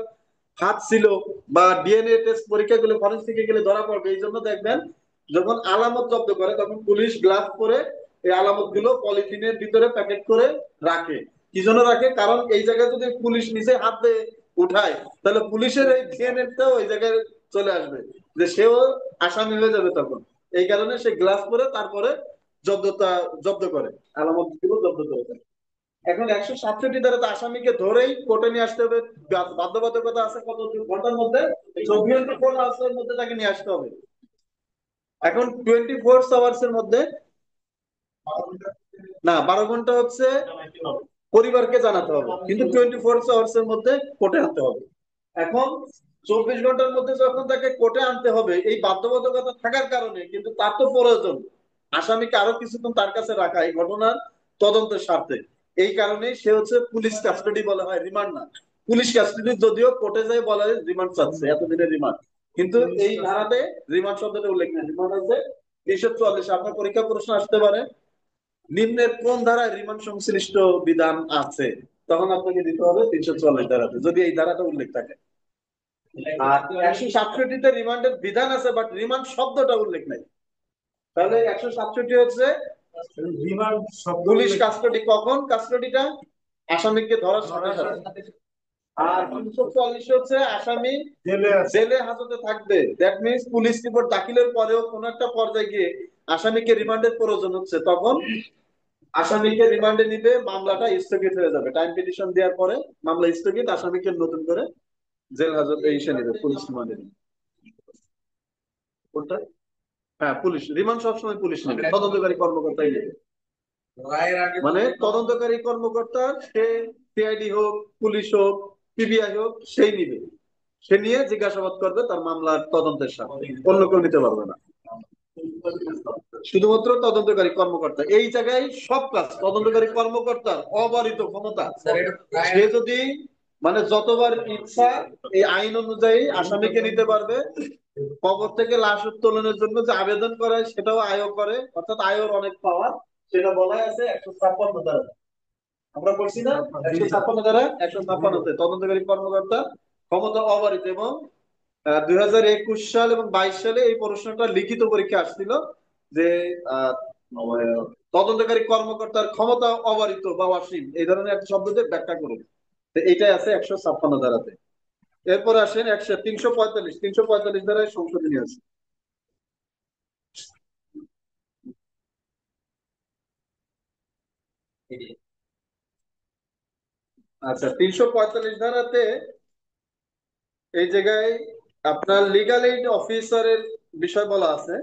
হাত ছিল, বা ডিএনএ টেস্ট পরীক্ষা গুলো ফরেনসিকে গেলে ধরা পড়বে। এই জন্য দেখবেন যখন আলামত জব্দ করে তখন পুলিশ গ্লাস পরে এই আলামত গুলো পলিথিনের ভিতরে প্যাকেট করে রাখে। কি জন্য রাখে? কারণ এই জায়গায় যদি পুলিশ নিজে হাত দিয়ে উঠায়, তাহলে পুলিশের এই ডিএনএটাও ওই জায়গায় চলে আসবে, যে সেও আসামি হয়ে যাবে তখন। এই কারণে সে গ্লাস পরে তারপরে জব্দতা জব্দ করে, আলামত গুলো জব্দ করে দেয়। এখন 167 ধারাতে আসামিকে ধরেই কোর্টে নিয়ে আসতে হবে। বাধ্যবাধকতা আছে কত ঘন্টার মধ্যে? 24 আওয়ার্সের মধ্যে তাকে নিয়ে আসতে হবে। এখন 24 আওয়ার্স এর মধ্যে না, 12 ঘন্টা হচ্ছে পরিবারকে জানাতে হবে, কিন্তু 24 আওয়ার্স এর মধ্যে কোর্টে আনতে হবে। এখন 24 ঘন্টার মধ্যে যখন তাকে কোর্টে আনতে হবে, এই বাধ্যবাধকতা থাকার কারণে কিন্তু তার তো প্রয়োজন আসামিকে আরো কিছুক্ষণ তার কাছে রাখা এই ঘটনার তদন্তের স্বার্থে। এই কারণেই সে হচ্ছে পুলিশ কাস্টাডি বলা হয়, রিমান্ড না। পুলিশ কাস্টাডি যদিও কোর্টে যায় বলা হয় রিমান্ড চাচ্ছে, এতদিনের রিমান্ড, কিন্তু এই ধারাতে রিমান্ড শব্দটা উল্লেখ নেই। রিমান্ড হচ্ছে 344। আপনার পরীক্ষা প্রশ্ন আসতে পারে নিম্নের কোন ধারায় রিমান্ড সংশ্লিষ্ট বিধান আছে, তখন আপনাকে দিতে হবে 344 ধারাতে, যদি এই ধারাটা উল্লেখ থাকে। আর 167তে রিমান্ডের বিধান আছে, বাট রিমান্ড শব্দটা উল্লেখ নাই। তাহলে 167 হচ্ছে রিমান্ড শব্দ, পুলিশ কাস্টডি কখন, কাস্টডিটা আসামিকে ধরার সাথে সাথে। আর 344 হচ্ছে আসামি জেলে হাজতে থাকবে, দ্যাট মিনস পুলিশ রিপোর্ট দাখিলের পরেও কোন একটা পর্যায়ে গিয়ে আসামিকে রিমান্ডের প্রয়োজন হচ্ছে, তখন আসামিকে রিমান্ডে নিবে, মামলাটা স্থগিত হয়ে যাবে। টাইম পিটিশন দেওয়ার পরে মামলা স্থগিত, আসামিকে নতুন করে জেল হাজতে এসে নেবে, পুলিশ রিমান্ডে নেবে। কোনটা? হ্যাঁ, পুলিশ রিমান্ড সবসময় পুলিশ নেবে, তদন্তকারী কর্মকর্তাই নেবে। মানে তদন্তকারী কর্মকর্তা, সে সিআইডি হোক, পুলিশ হোক, পিবিআই হোক, সেই নিবে। সে নিয়ে জিজ্ঞাসাবাদ করবে তার মামলার তদন্তের সাথে, অন্য কেউ নিতে পারবে না। শুধুমাত্র তদন্তকারী কর্মকর্তা। এই জায়গায় সব কাজ তদন্তকারী কর্মকর্তার অবারিত ক্ষমতা। সে যদি মানে যতবার ইচ্ছা এই আইন অনুযায়ী আসামিকে নিতে পারবে। কবর থেকে লাশ উত্তোলনের জন্য যে আবেদন করে সেটাও আয়ও করে, অর্থাৎ আয়ের অনেক পাওয়ার। সেটা বলা আছে 156 ধারা। আমরা বলছি না 156 ধারা, 156-তে তদন্তকারী কর্মকর্তা ক্ষমতা অবারিত। এবং 2021 সাল এবং 22 সালে এই প্রশ্নটা লিখিত পরীক্ষা আসছিল, যে আহ, তদন্তকারী কর্মকর্তার ক্ষমতা অবারিত বা অসীম, এই ধরনের একটা শব্দ দিয়ে ব্যাখ্যা করুন। তো এইটাই আছে 156 ধারাতে। এরপর আসেন 345 ধারায় সংশোধনী আছে। আচ্ছা, 345 ধারাতে এই জায়গায় আপনার লিগাল এইড অফিসারের বিষয় বলা আছে।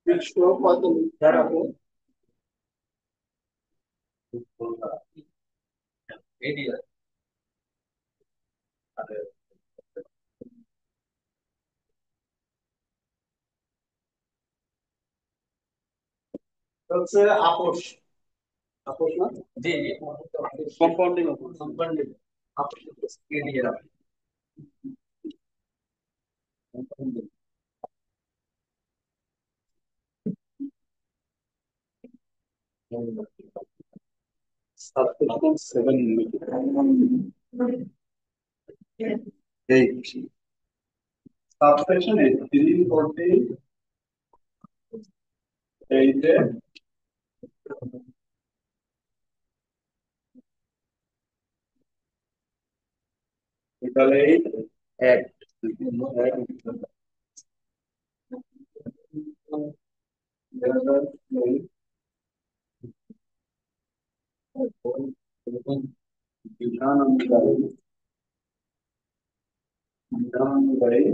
345 ধারাতে হচ্ছে আপোষ। আপোষ না? জি জি, কম্পাউন্ডিং অফিস, কম্পাউন্ডিং আপোষ এড়িয়ে রাখা। সাবসেকশন 7 এই সাবসেকশন 340 এইতে তাহলে এই অ্যাক্ট বিধান অনুযায়ী, বিধান অনুযায়ী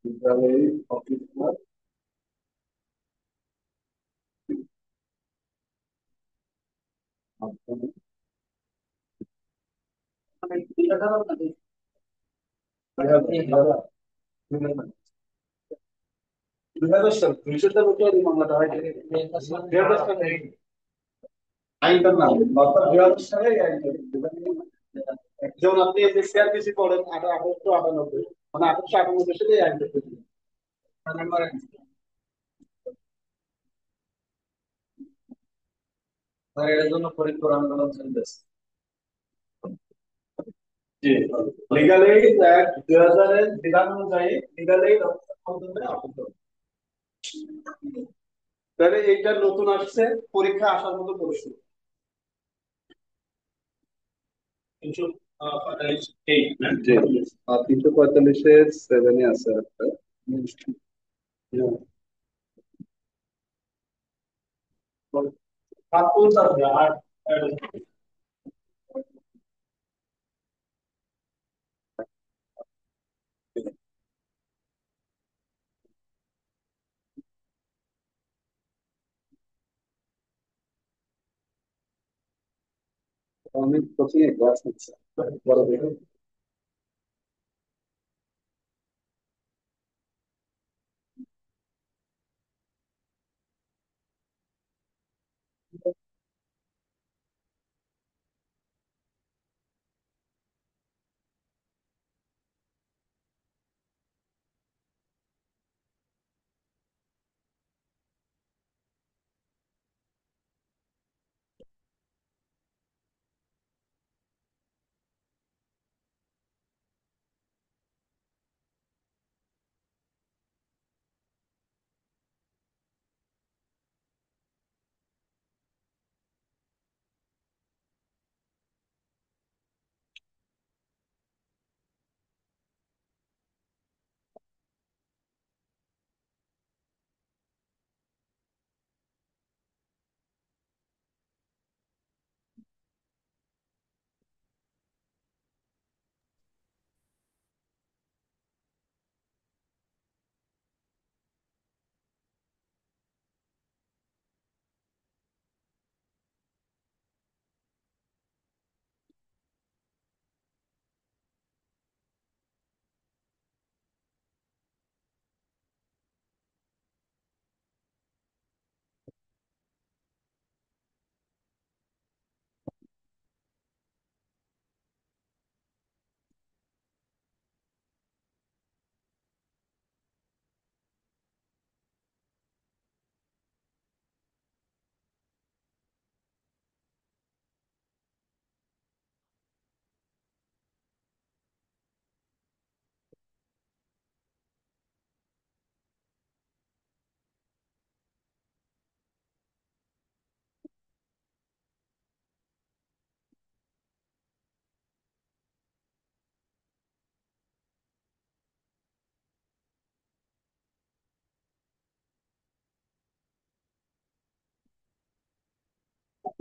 বিদ্যালয়ে অফিসার মাধ্যমে 2010 সাল 200 বছর এই মামলাটা হয় 2010 সালে আইনটার নাম অর্থাৎ 2010 সালে এই আইনটা যেমন আপনি এই যে সিআরপিসি পড়েন 1898, মানে 1898 সালে এই আইনটা তৈরি হয়। এর জন্য ফরিদপুর আন্দোলন চলতেছে। জি, লিগ্যাল এইড অ্যাক্ট 2000 এর বিধান অনুযায়ী লিগ্যাল এইড মাধ্যমে আবদ্ধ। তাহলে এইটা নতুন আসছে, পরীক্ষা আসার মতো পরিস্থিতি। 345 না? জি। আর 345-এর 7-এ আছে একটা। হুম। আর কোন আছে? আমি কোচিং এ ক্লাস নিচ্ছি, বড় দেখে।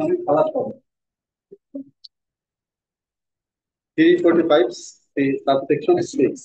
আমি খালাস পাবো। 345 সাবসেকশন 6।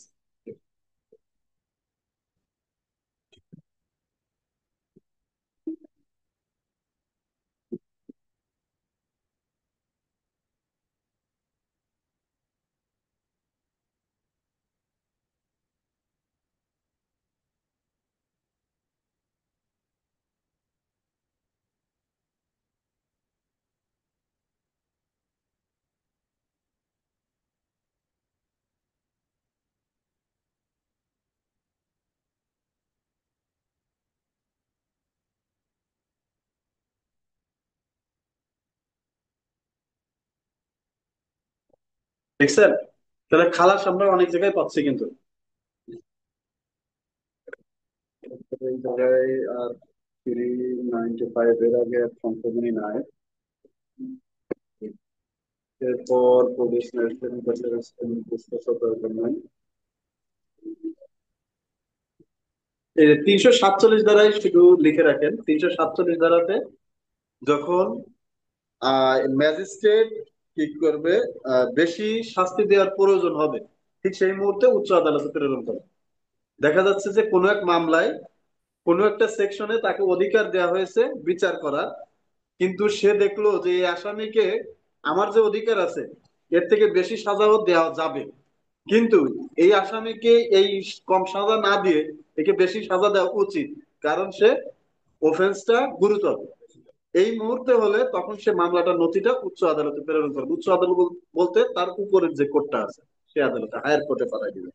দেখছেন? তাহলে খালাস আমরা অনেক জায়গায় পাচ্ছি কিন্তু। এই জায়গায় আর 395 এর আগে আর সংশোধনী নাই। এরপর পুলিশ ন্যাশনাল এই 347 ধারায় শুধু লিখে রাখেন, 347 ধারাতে যখন ম্যাজিস্ট্রেট কি করবে, বেশি শাস্তি দেওয়ার প্রয়োজন হবে, ঠিক সেই মুহূর্তে উচ্চ আদালতে প্রেরণ করে। দেখা যাচ্ছে যে কোনো এক মামলায় কোনো একটা সেকশনে তাকে অধিকার দেওয়া হয়েছে বিচার করার, কিন্তু সে দেখলো যে এই আসামিকে আমার যে অধিকার আছে এর থেকে বেশি সাজাও দেওয়া যাবে, কিন্তু এই আসামিকে এই কম সাজা না দিয়ে একে বেশি সাজা দেওয়া উচিত, কারণ সে অফেন্সটা গুরুতর। এই মুহূর্তে হলে তখন সে মামলাটা নথিটা উচ্চ আদালতে প্রেরণ করবে। উচ্চ আদালত বলতে তার উপরের যে কোর্টটা আছে সে আদালতে হায়ার কোর্টে পাঠাই দিবে।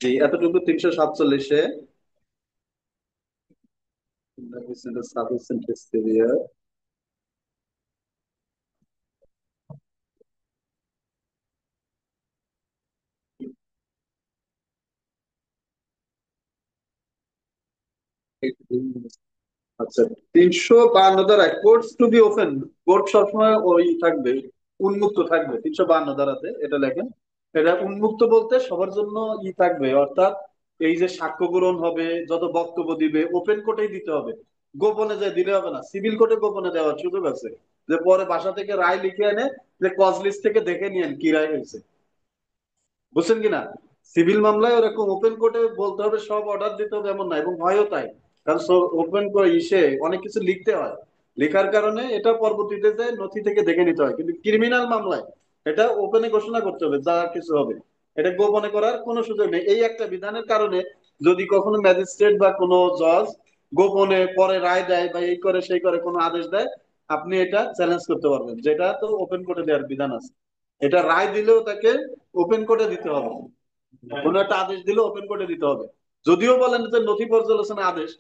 জি, এতটুকু 347-এ আচ্ছা, 352 ধারা courts to be open. Court সবসময় ওই থাকবে, উন্মুক্ত থাকবে। 352 ধারাতে এটা লেখেন। এটা উন্মুক্ত বলতে সবার জন্য থাকবে, অর্থাৎ এই যে সাক্ষ্য গ্রহণ হবে, যত বক্তব্য দিবে ওপেন কোর্টেই দিতে হবে, গোপনে যায় দিলে হবে না। সিভিল কোর্টে গোপনে দেওয়ার সুযোগ আছে, যে পরে বাসা থেকে রায় লিখে এনে যে কজ লিস্ট থেকে দেখে নিয়েন কি রায় হয়েছে। বুঝছেন কিনা? সিভিল মামলায় ওরকম ওপেন কোর্টে বলতে হবে, সব অর্ডার দিতে হবে এমন না, এবং ভয়ও তাই। কারণ ওপেন করে অনেক কিছু লিখতে হয়, লেখার কারণে এটা পরবর্তীতে যে নথি থেকে দেখে নিতে হয়। কিন্তু ক্রিমিনাল মামলায় এটা ওপেনে ঘোষণা করতে হবে যা কিছু হবে, এটা গোপনে করার কোনো সুযোগ নেই। এই একটা বিধানের কারণে যদি কখনো ম্যাজিস্ট্রেট বা কোনো জজ গোপনে পরে রায় দেয় বা এই করে সেই করে কোনো আদেশ দেয়, আপনি এটা চ্যালেঞ্জ করতে পারবেন, যেটা তো ওপেন কোর্টে দেওয়ার বিধান আছে। এটা রায় দিলেও তাকে ওপেন কোর্টে দিতে হবে, কোন একটা আদেশ দিলে ওপেন কোর্টে দিতে হবে। যদিও বলেন যে নথি পর্যালোচনা আদেশ,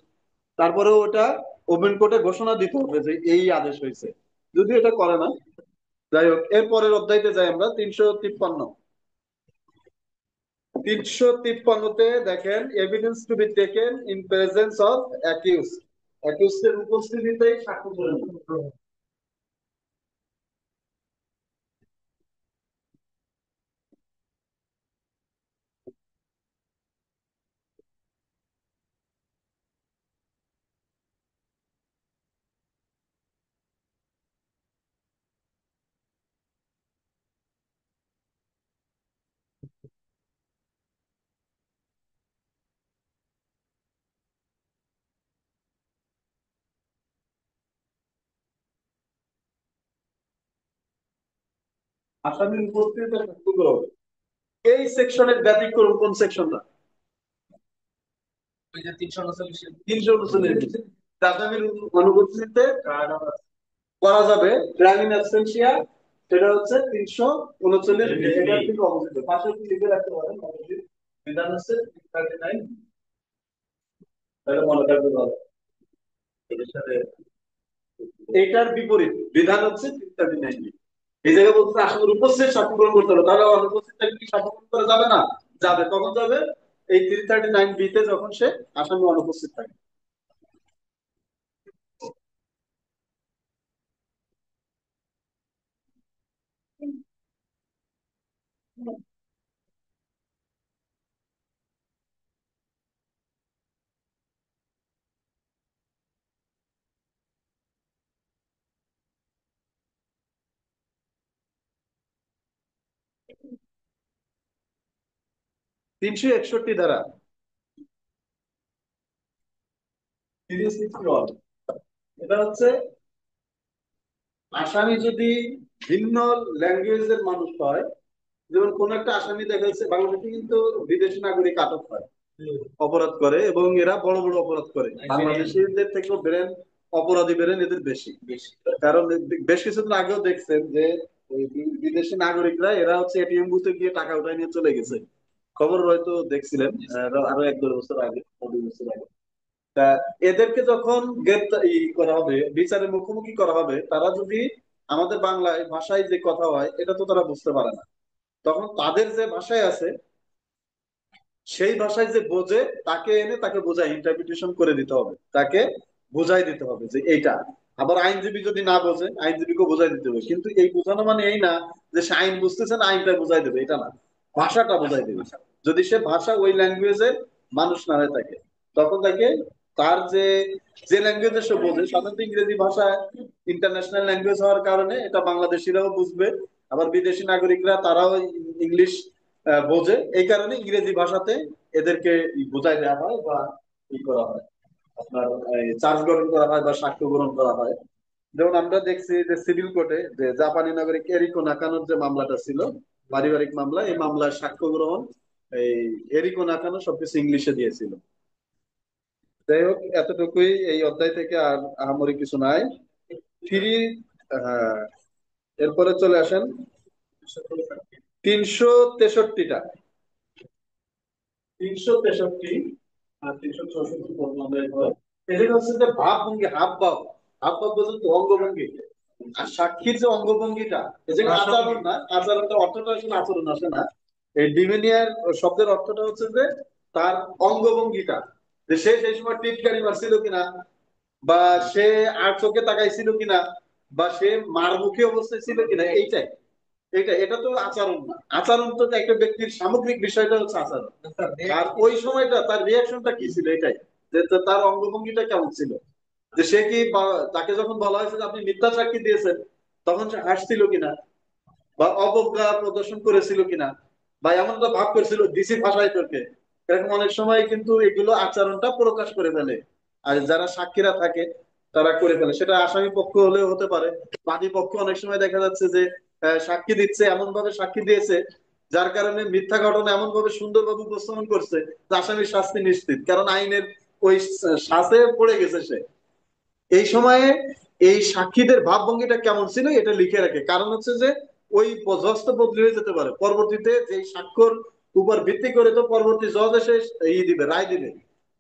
তারপরেও ওটা ওপেন কোর্টে ঘোষণা দিতে হবে যে এই আদেশ হয়েছে, যদি এটা করে না। যাই হোক, এর পরের অধ্যায়তে যাই আমরা। 353। 353-তে দেখেন, evidence to be taken in presence of accused. অ্যাকিউজের উপস্থিতিতেই সাক্ষ্য গ্রহণ। 3 আসামির উপস্থিতিতে সাক্ষ্য গ্রহণ। এই সেকশনের ব্যতিক্রম কোন সেকশনটা? ওই যে 339। 339 আসামির অনুপস্থিতিতে করা যাবে ক্রাইম ইন অ্যাবসেন্সিয়া, সেটা হচ্ছে 339। এটা কিন্তু অবস্থিত পাশে কি লিখে রাখতে পারেন, অবশ্যই বিধান হচ্ছে 339, তাহলে মনে থাকবে ভালো। এটার সাথে এটার বিপরীত বিধান হচ্ছে 339। এই জায়গায় বলতে আসামির উপস্থিত সাক্ষ্য গ্রহণ করতে হবে, তাহলে অনুপস্থিত থাকলে কি সাক্ষ্য গ্রহণ করা যাবে না? যাবে। তখন যাবে এই 339 যখন সে আসামি অনুপস্থিত থাকে। হুম। 361 ধারা, 361, এটা হচ্ছে আসামি যদি ভিন্ন ল্যাঙ্গুয়েজের মানুষ হয়, যেমন কোন একটা আসামি দেখা যাচ্ছে, বাংলাদেশে কিন্তু বিদেশি নাগরিক আটক হয়, অপরাধ করে, এবং এরা বড় বড় অপরাধ করে। বাংলাদেশিদের থেকেও ব্রেন, অপরাধী ব্রেন এদের বেশি। কারণ বেশ কিছুদিন আগেও দেখছেন যে ওই বিদেশি নাগরিকরা এরা হচ্ছে এটিএম বুথে গিয়ে টাকা উঠায় নিয়ে চলে গেছে, খবর হয়তো দেখছিলেন। আরো 1-2 বছর আগে, 2 বছর আগে। তা এদেরকে যখন গ্রেপ্তার করা হবে, বিচারের মুখোমুখি করা হবে, তারা যদি আমাদের বাংলায় ভাষায় যে কথা হয় এটা তো তারা বুঝতে পারে না, তখন তাদের যে ভাষায় আছে সেই ভাষায় যে বোঝে তাকে এনে তাকে বোঝায়, ইন্টারপ্রিটেশন করে দিতে হবে, তাকে বোঝাই দিতে হবে যে এইটা। আবার আইনজীবী যদি না বোঝে, আইনজীবীকে বোঝাই দিতে হবে। কিন্তু এই বোঝানো মানে এই না যে সে আইন বুঝতেছে না আইনটা বোঝাই দেবে, এটা না। ভাষাটা বোঝাই দেবে। যদি সে ভাষা ওই ল্যাঙ্গুয়েজের মানুষ না হয়ে থাকে, তখন তাকে তার যে যে ল্যাঙ্গুয়েজে সে বোঝে, সাধারণত ইংরেজি ভাষা ইন্টারন্যাশনাল ল্যাঙ্গুয়েজ হওয়ার কারণে এটা বাংলাদেশিরাও বুঝবে, আবার বিদেশি নাগরিকরা তারাও ইংলিশ বোঝে, এই কারণে ইংরেজি ভাষাতে এদেরকে বোঝাই দেওয়া হয় বা করা হয়, আপনার চার্জ গ্রহণ করা হয় বা সাক্ষ্য গ্রহণ করা হয়। যেমন আমরা দেখছি যে সিভিল কোর্টে যে জাপানি নাগরিক এরিকো নাকানোর যে মামলাটা ছিল, পারিবারিক মামলা, এই মামলার সাক্ষ্য গ্রহণ এই এরিকো নাকানো সবকিছু ইংলিশে দিয়েছিল। যাই হোক, এতটুকুই এই অধ্যায় থেকে, আর আহামরি কিছু নাই। থ্রি, হ্যাঁ, এরপরে চলে আসেন 363টা। 363 আর 364 পর্যন্ত আমরা এরপর। এদিকে হচ্ছে যে ভাব ভঙ্গি, হাব ভাব, হাব ভাব পর্যন্ত অঙ্গভঙ্গি। আর সাক্ষীর যে অঙ্গভঙ্গিটা, এই যে আচরণ না, আচরণটা অর্থটা আসলে আচরণ আসে না। এই ডিমিনিয়ার শব্দের অর্থটা হচ্ছে যে তার অঙ্গভঙ্গিটা, যে সে সেই সময় টিটকারি মারছিল কিনা, বা সে আর চোখে তাকাইছিল কিনা, বা সে মার মুখী অবস্থায় ছিল কিনা, এইটাই। এটা তো আচরণ না। আচরণ তো একটা ব্যক্তির সামগ্রিক বিষয়টা হচ্ছে আচরণ। আর ওই সময়টা তার রিয়াকশনটা কি ছিল, এটাই, যে তার অঙ্গভঙ্গিটা কেমন ছিল। যে সে কি তাকে যখন বলা হয়েছে যে আপনি মিথ্যা সাক্ষী দিয়েছেন, তখন সে হাসছিল কিনা, বা অবজ্ঞা প্রদর্শন করেছিল কিনা, বা এমন একটা ভাব করেছিল দিছি ভাষায় তোকে। এরকম অনেক সময় কিন্তু এগুলো আচরণটা প্রকাশ করে ফেলে। আর যারা সাক্ষীরা থাকে তারা করে ফেলে, সেটা আসামি পক্ষ হলেও হতে পারে। বাদী পক্ষ অনেক সময় দেখা যাচ্ছে যে সাক্ষী দিচ্ছে, এমন ভাবে সাক্ষী দিয়েছে যার কারণে মিথ্যা ঘটনা এমন ভাবে সুন্দরভাবে উপস্থাপন করছে যে আসামির শাস্তি নিশ্চিত, কারণ আইনের ওই শাসে পড়ে গেছে সে। এই সময়ে এই সাক্ষীদের ভাবভঙ্গিটা কেমন ছিল এটা লিখে রাখে, কারণ হচ্ছে যে ওই জজ তো বদলি হয়ে যেতে পারে পরবর্তীতে, যে সাক্ষর উপর ভিত্তি করে তো পরবর্তী জজ এসে দিবে, রায় দিবে।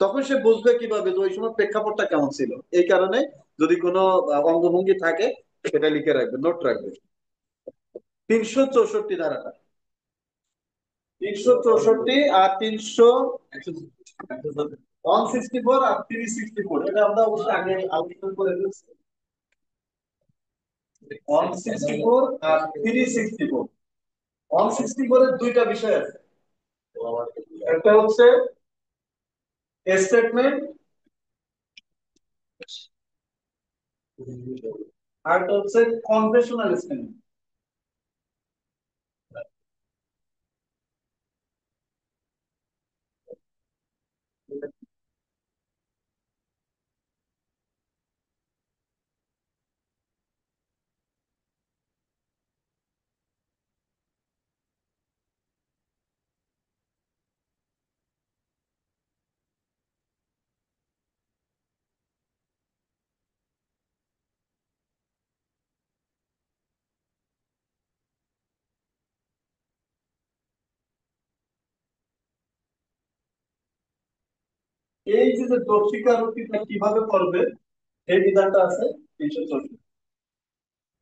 তখন সে বুঝবে কিভাবে যে ওই সময় প্রেক্ষাপটটা কেমন ছিল। এই কারণে যদি কোনো অঙ্গভঙ্গি থাকে সেটা লিখে রাখবে, নোট রাখবে। 364 ধারাটা, 364 আর 164 আর 364, এটা আমরা অবশ্যই আগে আলোচনা করে ফেলছি। 164 আর 364, 164 এর দুইটা বিষয় আছে। একটা হচ্ছে স্টেটমেন্ট, আর একটা হচ্ছে কনফেশনাল স্টেটমেন্ট। এই যে দোষ স্বীকারোক্তিটা কিভাবে করবে এই বিধানটা আছে 364।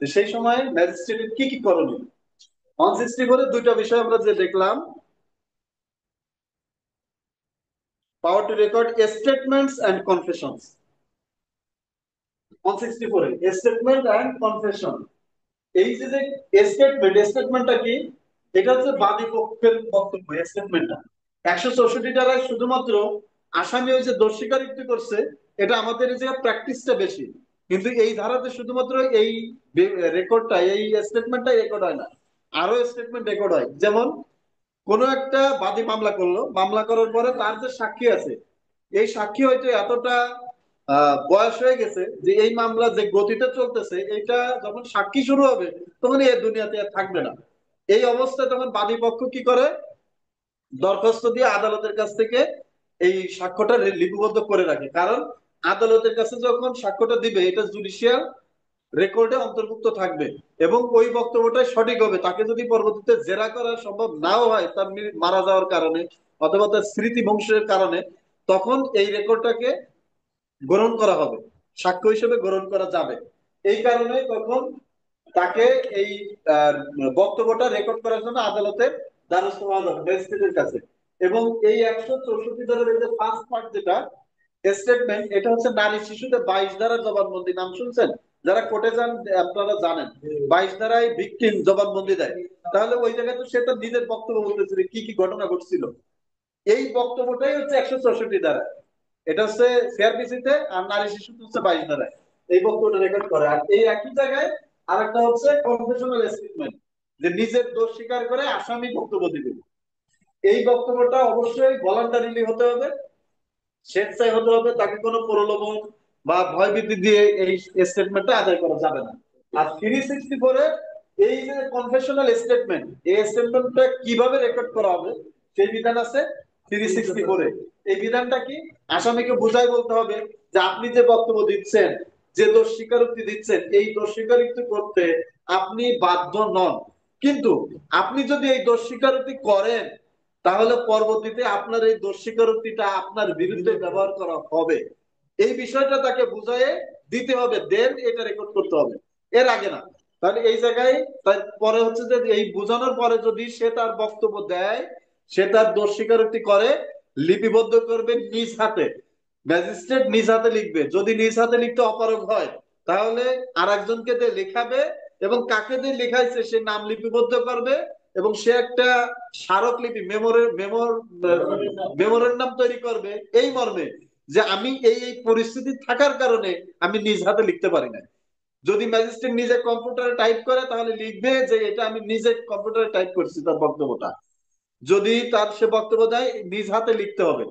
সেই সময় ম্যাজিস্ট্রেটের কি কি করণীয়। 164 এর দুইটা বিষয় আমরা যে দেখলাম, power to record statements and confessions. 164 এ স্টেটমেন্ট এন্ড কনফেশন। এই যে স্টেটমেন্টটা কি, এটা হচ্ছে বাদী পক্ষের বক্তব্য। স্টেটমেন্টটা 164 দ্বারাই শুধুমাত্র আসামি যে দোষ স্বীকারোক্তি করছে, এটা আমাদের যে প্র্যাকটিসটা বেশি, কিন্তু এই ধারাতে শুধুমাত্র এই রেকর্ডটা, এই স্টেটমেন্টটাই রেকর্ড হয় না, আরো স্টেটমেন্ট রেকর্ড হয়। যেমন কোন একটা বাদী মামলা করলো, মামলা করার পরে তার যে সাক্ষী আছে, এই সাক্ষী হয়তো এতটা বয়স হয়ে গেছে যে এই মামলা যে গতিতে চলতেছে, এটা যখন সাক্ষী শুরু হবে তখন এই দুনিয়াতে আর থাকবে না। এই অবস্থায় তখন বাদী পক্ষ কি করে, দরখাস্ত দিয়ে আদালতের কাছ থেকে এই সাক্ষ্যটা লিপিবদ্ধ করে রাখে, কারণ আদালতের কাছে যখন সাক্ষ্যটা দিবে এটা জুডিশিয়াল রেকর্ডে অন্তর্ভুক্ত থাকবে, এবং ওই বক্তব্যটাই সঠিক হবে। তাকে যদি পরবর্তীতে জেরা করা সম্ভব নাও হয় তার মারা যাওয়ার কারণে, অথবা তার স্মৃতি ধ্বংসের কারণে, তখন এই রেকর্ডটাকে গ্রহণ করা হবে, সাক্ষ্য হিসেবে গ্রহণ করা যাবে। এই কারণে তখন তাকে এই বক্তব্যটা রেকর্ড করার জন্য আদালতের দ্বারস্থ হওয়া যাবে, ম্যাজিস্ট্রেটের কাছে। এবং এই 164 ধারার এই যে ফার্স্ট পার্ট যেটা স্টেটমেন্ট, এটা হচ্ছে নারী শিশুদের 22 ধারা জবানবন্দি, নাম শুনছেন? যারা কোর্টে যান আপনারা জানেন 22 ধারায় ভিকটিম জবানবন্দি দেয়। তাহলে ওই জায়গায় তো সে তার নিজের বক্তব্য বলতেছিল কি কি ঘটনা ঘটছিল, এই বক্তব্যটাই হচ্ছে 164 ধারা। এটা হচ্ছে সিআরপিসি তে, আর নারী শিশু হচ্ছে 22 ধারায় এই বক্তব্যটা রেকর্ড করে। আর এই একই জায়গায় আরেকটা হচ্ছে কনফেশনাল স্টেটমেন্ট, যে নিজের দোষ স্বীকার করে আসামি বক্তব্য দিবে। এই বক্তব্যটা অবশ্যই ভলান্টারিলি হতে হবে, স্বেচ্ছায় হতে হবে, তাকে কোনো প্রলোভন বা ভয়ভীতি দিয়ে এই স্টেটমেন্টটা আদায় করা যাবে না। আর 364 এ এই যে কনফেশনাল স্টেটমেন্ট, এই স্টেটমেন্টটা কিভাবে রেকর্ড করা হবে সেই বিধান আছে 364 এ। এই বিধানটা কি? আসামিকে বুঝাই বলতে হবে যে আপনি যে বক্তব্য দিচ্ছেন, যে দোষ স্বীকারোক্তি দিচ্ছেন, এই দোষ স্বীকারোক্তি করতে আপনি বাধ্য নন, কিন্তু আপনি যদি এই দোষ স্বীকারোক্তি করেন তাহলে পরবর্তীতে আপনার এই দোষ স্বীকারোক্তিটা আপনার বিরুদ্ধে ব্যবহার করা হবে। এই বিষয়টা তাকে বুঝাইয়ে দিতে হবে, দেন এটা রেকর্ড করতে হবে, এর আগে না। তাহলে এই জায়গায় পরে হচ্ছে যে এই বোঝানোর পরে যদি সে তার বক্তব্য দেয়, সে তার দোষ স্বীকারোক্তি করে, লিপিবদ্ধ করবে নিজ হাতে, ম্যাজিস্ট্রেট নিজ হাতে লিখবে। যদি নিজ হাতে লিখতে অপারগ হয় তাহলে আর একজনকে দিয়ে লেখাবে, এবং কাকে দিয়ে লেখাইছে সে নাম লিপিবদ্ধ করবে, এবং সে একটা স্মারকলিপি মেমোরেন্ডাম তৈরি করবে এই মর্মে যে আমি এই এই পরিস্থিতি থাকার কারণে আমি নিজ হাতে লিখতে পারি না। যদি ম্যাজিস্ট্রেট নিজে কম্পিউটারে টাইপ করে তাহলে লিখবে যে এটা আমি নিজে কম্পিউটারে টাইপ করছি তার বক্তব্যটা। যদি তার সে বক্তব্য দেয় নিজ হাতে লিখতে হবে।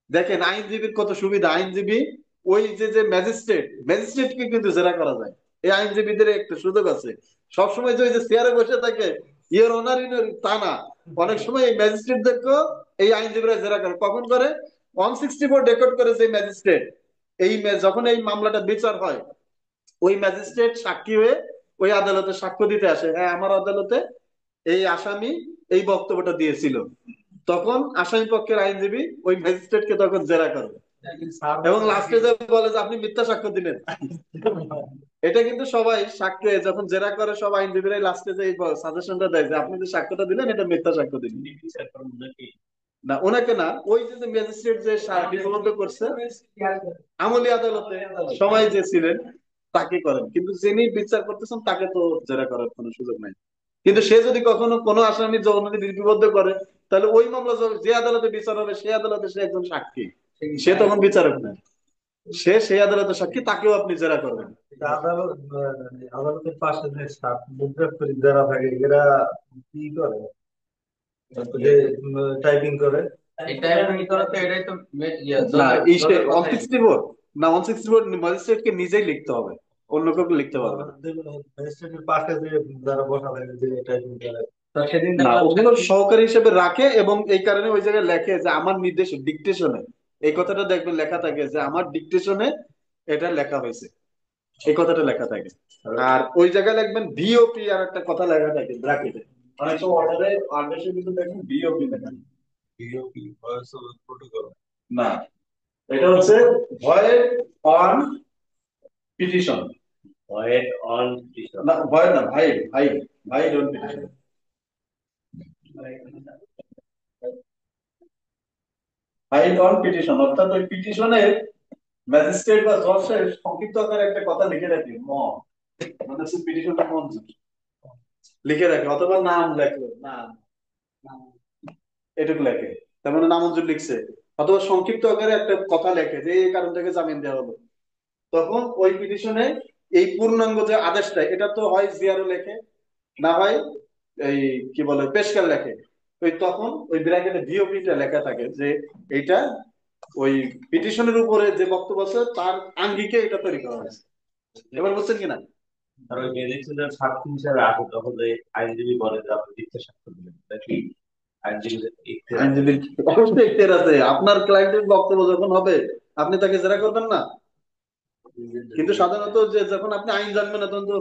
দেখেন আইনজীবীর কত সুবিধা, আইনজীবী ওই যে যে ম্যাজিস্ট্রেটকে কিন্তু জেরা করা যায়। এই আইনজীবীদের একটা সুযোগ আছে, সবসময় যে ওই যে চেয়ারে বসে থাকে ইওর অনার ইউর তা না, অনেক সময় এই ম্যাজিস্ট্রেটদেরকেও এই আইনজীবীরা জেরা করে। কখন করে? 164 রেকর্ড করে যে ম্যাজিস্ট্রেট, এই যখন এই মামলাটা বিচার হয় ওই ম্যাজিস্ট্রেট সাক্ষী হয়ে ওই আদালতে সাক্ষ্য দিতে আসে, হ্যাঁ আমার আদালতে এই আসামি এই বক্তব্যটা দিয়েছিল, তখন আসামি পক্ষের আইনজীবী ওই ম্যাজিস্ট্রেটকে তখন জেরা করবে এবং লাস্টে যে বলে যে আপনি মিথ্যা সাক্ষ্য দিলেন। এটা কিন্তু সবাই সাক্ষ্য যখন জেরা করে সব আইনজীবীরাই লাস্টে যে সাজেশনটা দেয় যে আপনি যে সাক্ষ্যটা দিলেন এটা মিথ্যা সাক্ষ্য দিলেন। না ওনাকে না, ওই যে ম্যাজিস্ট্রেট যে লিপিবদ্ধ করছে আমলি আদালতে সবাই যে ছিলেন তাকে করেন, কিন্তু যিনি বিচার করতেছেন তাকে তো জেরা করার কোনো সুযোগ নাই। কিন্তু সে যদি কখনো কোনো আসামি যখন লিপিবদ্ধ করে তাহলে ওই মামলা যে আদালতে বিচার হবে সেই আদালতে সে একজন সাক্ষী, সে তখন বিচারক না, সে সেই আদালতের সাক্ষী, তাকেও আপনি জেরা করবেন। আদালত আদালতের পাশে যে মুদ্রাক্ষরিক যারা থাকে এরা কি করে, যে টাইপিং করে? না 164 না 164 ম্যাজিস্ট্রেটকে নিজেই লিখতে হবে, অন্য কাউকে লিখতে পারবে না। ম্যাজিস্ট্রেটের পাশে যে যারা বসা থাকে যে টাইপিং করে, না ওগুলো সহকারী হিসেবে রাখে, এবং এই কারণে ওই জায়গায় লেখে যে আমার নির্দেশ ডিকটেশনে, এই কথাটা দেখবেন লেখা থাকে যে আমার ডিকটেশনে এটা লেখা হয়েছে, এই কথাটা লেখা থাকে। আর ওই জায়গায় লিখবেন ভিওপি, আর একটা কথা লেখা থাকে ব্র্যাকেটে, অনেক সময় অর্ডারে আদেশে কিন্তু দেখবেন ভিওপি লেখা থাকে। ভিওপি ভয়েস ওভার প্রোটোকল না, এটা হচ্ছে void on petition. Void on petition না ভয়েড না, vide vide vide on petition. Vide on petition অর্থাৎ ওই পিটিশনের ম্যাজিস্ট্রেট বা জজের সংক্ষিপ্ত আকারে একটা কথা লিখে রাখে মানে হচ্ছে পিটিশনটা মঞ্জুর লিখে রাখে, অথবা নাম লেখলো, নাম এটুকু লেখে, তার মানে নামঞ্জুর লিখছে, অথবা সংক্ষিপ্ত আকারে একটা কথা লেখে যে এই কারণ থেকে জামিন দেওয়া হলো। তখন ওই পিটিশনে এই পূর্ণাঙ্গ যে আদেশটা এটা তো হয় জিআরও লেখে, না হয় এই কি বলে পেশকার লেখে। ওই তখন ওই ব্র্যাকেটে ভিওপিটা লেখা থাকে যে এইটা ওই পিটিশনের উপরে যে বক্তব্য আছে তার আঙ্গিকে এটা তৈরি করা হয়েছে। এবার বুঝছেন কিনা? আর ওই ম্যাজিস্ট্রেটের সাক্ষী হিসাবে আসে তখন যে আইনজীবী বলে যে আপনি মিথ্যা সাক্ষ্য দিলেন, নাকি আইনজীবীদের ইখতিয়ার আছে? আইনজীবীর অবশ্যই এখতিয়ার আছে, আপনার ক্লায়েন্টের বক্তব্য যখন হবে আপনি তাকে জেরা করবেন না, কিন্তু সাধারণত যে যখন আপনি আইন জানবেন না তখন তো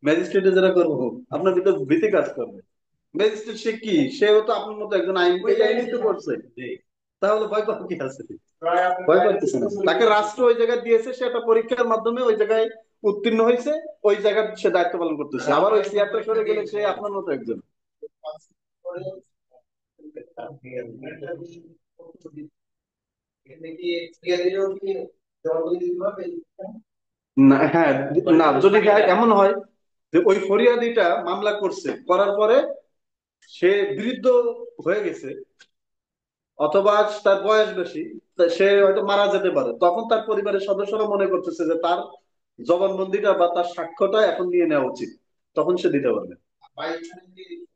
ম্যাজিস্ট্রেটে জেরা করবো, আপনার ভিতর ভীতি কাজ করবে। ম্যাজিস্ট্রেট সে কি, সেও তো আপনার মতো একজন আইন এই আইনই তো করছে, তাহলে ভয় পাওয়ার কি আছে? ভয় পাইতেছে না, তাকে রাষ্ট্র ওই জায়গায় দিয়েছে, সে একটা পরীক্ষার মাধ্যমে ওই জায়গায় উত্তীর্ণ হয়েছে, ওই জায়গায় সে দায়িত্ব পালন করতেছে। আবার ওই চেয়ারটা সরে গেলে সে আপনার মতো একজন। না হ্যাঁ, না যদি এমন হয় যে ওই ফরিয়াদিটা মামলা করছে, করার পরে সে বৃদ্ধ হয়ে গেছে অথবা তার বয়স বেশি, সে হয়তো মারা যেতে পারে, তখন তার পরিবারের সদস্যরা মনে করতেছে যে তার জবানবন্দিটা বা তার সাক্ষ্যটা এখন নিয়ে নেওয়া উচিত, তখন সে দিতে পারবে।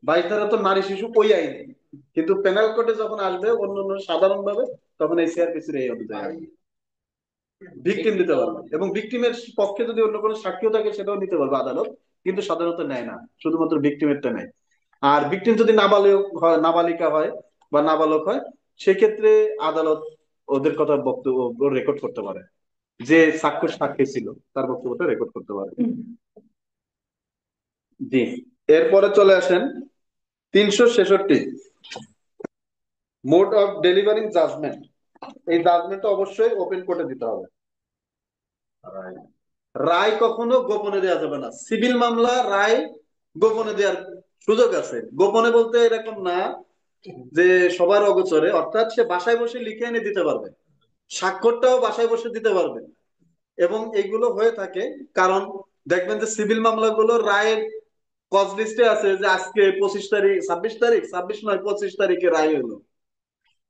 22 ধারা তো নারী শিশু ওই আইনে, কিন্তু পেনাল কোর্টে যখন আসবে অন্য অন্য সাধারণ ভাবে তখন এই সিআরপিসির এই অনুযায়ী ভিকটিম দিতে পারবে, এবং ভিকটিমের পক্ষে যদি অন্য কোনো সাক্ষীও থাকে সেটাও নিতে পারবে আদালত, কিন্তু সাধারণত নেয় না, শুধুমাত্র ভিকটিমেরটা নেয়। আর ভিকটিম যদি নাবালক হয়, নাবালিকা হয় বা নাবালক হয়, সেক্ষেত্রে আদালত ওদের কথা বক্তব্য রেকর্ড করতে পারে, যে সাক্ষী ছিল তার বক্তব্যটা রেকর্ড করতে পারে। জি, এরপরে চলে আসেন 366, মোড অফ ডেলিভারিং জাজমেন্ট। এই জাজমেন্টটা অবশ্যই ওপেন কোর্টে দিতে হবে। রায় কখনো গোপনে দেওয়া যাবে না। সিভিল মামলা রায় গোপনে দেওয়ার সুযোগ আছে। গোপনে বলতে এরকম না যে সবার অগোচরে, অর্থাৎ সে বাসায় বসে লিখে এনে দিতে পারবে, স্বাক্ষরটাও বাসায় বসে দিতে পারবে। এবং এগুলো হয়ে থাকে কারণ দেখবেন যে সিভিল মামলাগুলো রায়ের কজ লিস্টে আছে যে আজকে 25 তারিখ, 26 তারিখ, 26 নয় 25 তারিখে রায় হলো।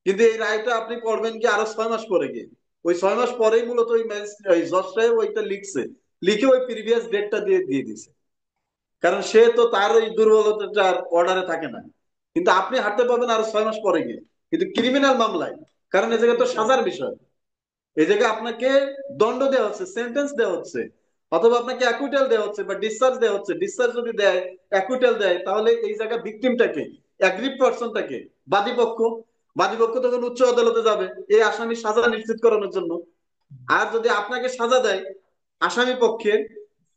কিন্তু এই রায়টা আপনি পড়বেন কি আরো 6 মাস পরে গিয়ে। ওই 6 মাস পরেই মূলত ওই জজ সাহেব ওইটা লিখছে, লিখে ওই প্রিভিয়াস ডেটটা দিয়ে দিয়ে দিছে। কারণ সে তো তার ওই দুর্বলতাটার অর্ডারে থাকে না। কিন্তু আপনি হাঁটতে পারবেন আরো 6 মাস পরে গিয়ে। কিন্তু ক্রিমিনাল মামলায়, কারণ এই জায়গায় তো সাজার বিষয়, এই জায়গায় আপনাকে দণ্ড দেওয়া হচ্ছে, সেন্টেন্স দেওয়া হচ্ছে, অথবা আপনাকে অ্যাকুইটাল দেওয়া হচ্ছে বা ডিসচার্জ দেওয়া হচ্ছে। ডিসচার্জ যদি দেয়, অ্যাকুইটাল দেয়, তাহলে এই জায়গায় ভিকটিমটাকে, অ্যাগ্রিড পারসনটাকে, বাদীপক্ষ, বাদীপক্ষ তখন উচ্চ আদালতে যাবে এই আসামির সাজা নিশ্চিত করানোর জন্য। আর যদি আপনাকে সাজা দেয় আসামি পক্ষে,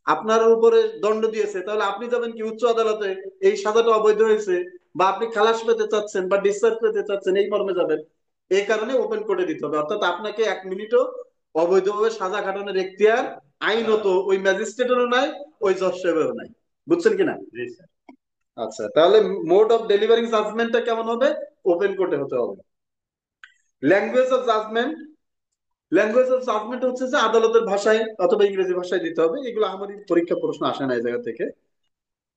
আপনার উপরে দণ্ড দিয়েছে, তাহলে আপনি যাবেন কি উচ্চ আদালতে, এই সাজাটা অবৈধ হয়েছে, বা আপনি খালাস পেতে চাচ্ছেন বা ডিসচার্জ পেতে চাচ্ছেন, এই মর্মে যাবেন। এই কারণে ওপেন কোর্টে দিতে হবে, অর্থাৎ আপনাকে 1 মিনিটও অবৈধভাবে সাজা খাটানোর এখতিয়ার আইনত ওই ম্যাজিস্ট্রেটেরও নাই, ওই জজ সাহেবেরও নাই। বুঝছেন কিনা? আচ্ছা, তাহলে মোড অফ ডেলিভারিং জাজমেন্টটা কেমন হবে? ওপেন কোর্টে হতে হবে। Language of judgment, language of judgment হচ্ছে যে আদালতের ভাষায় অথবা ইংরেজি ভাষায় দিতে হবে। এগুলো আমাদের পরীক্ষা প্রশ্ন আসে না এই জায়গা থেকে।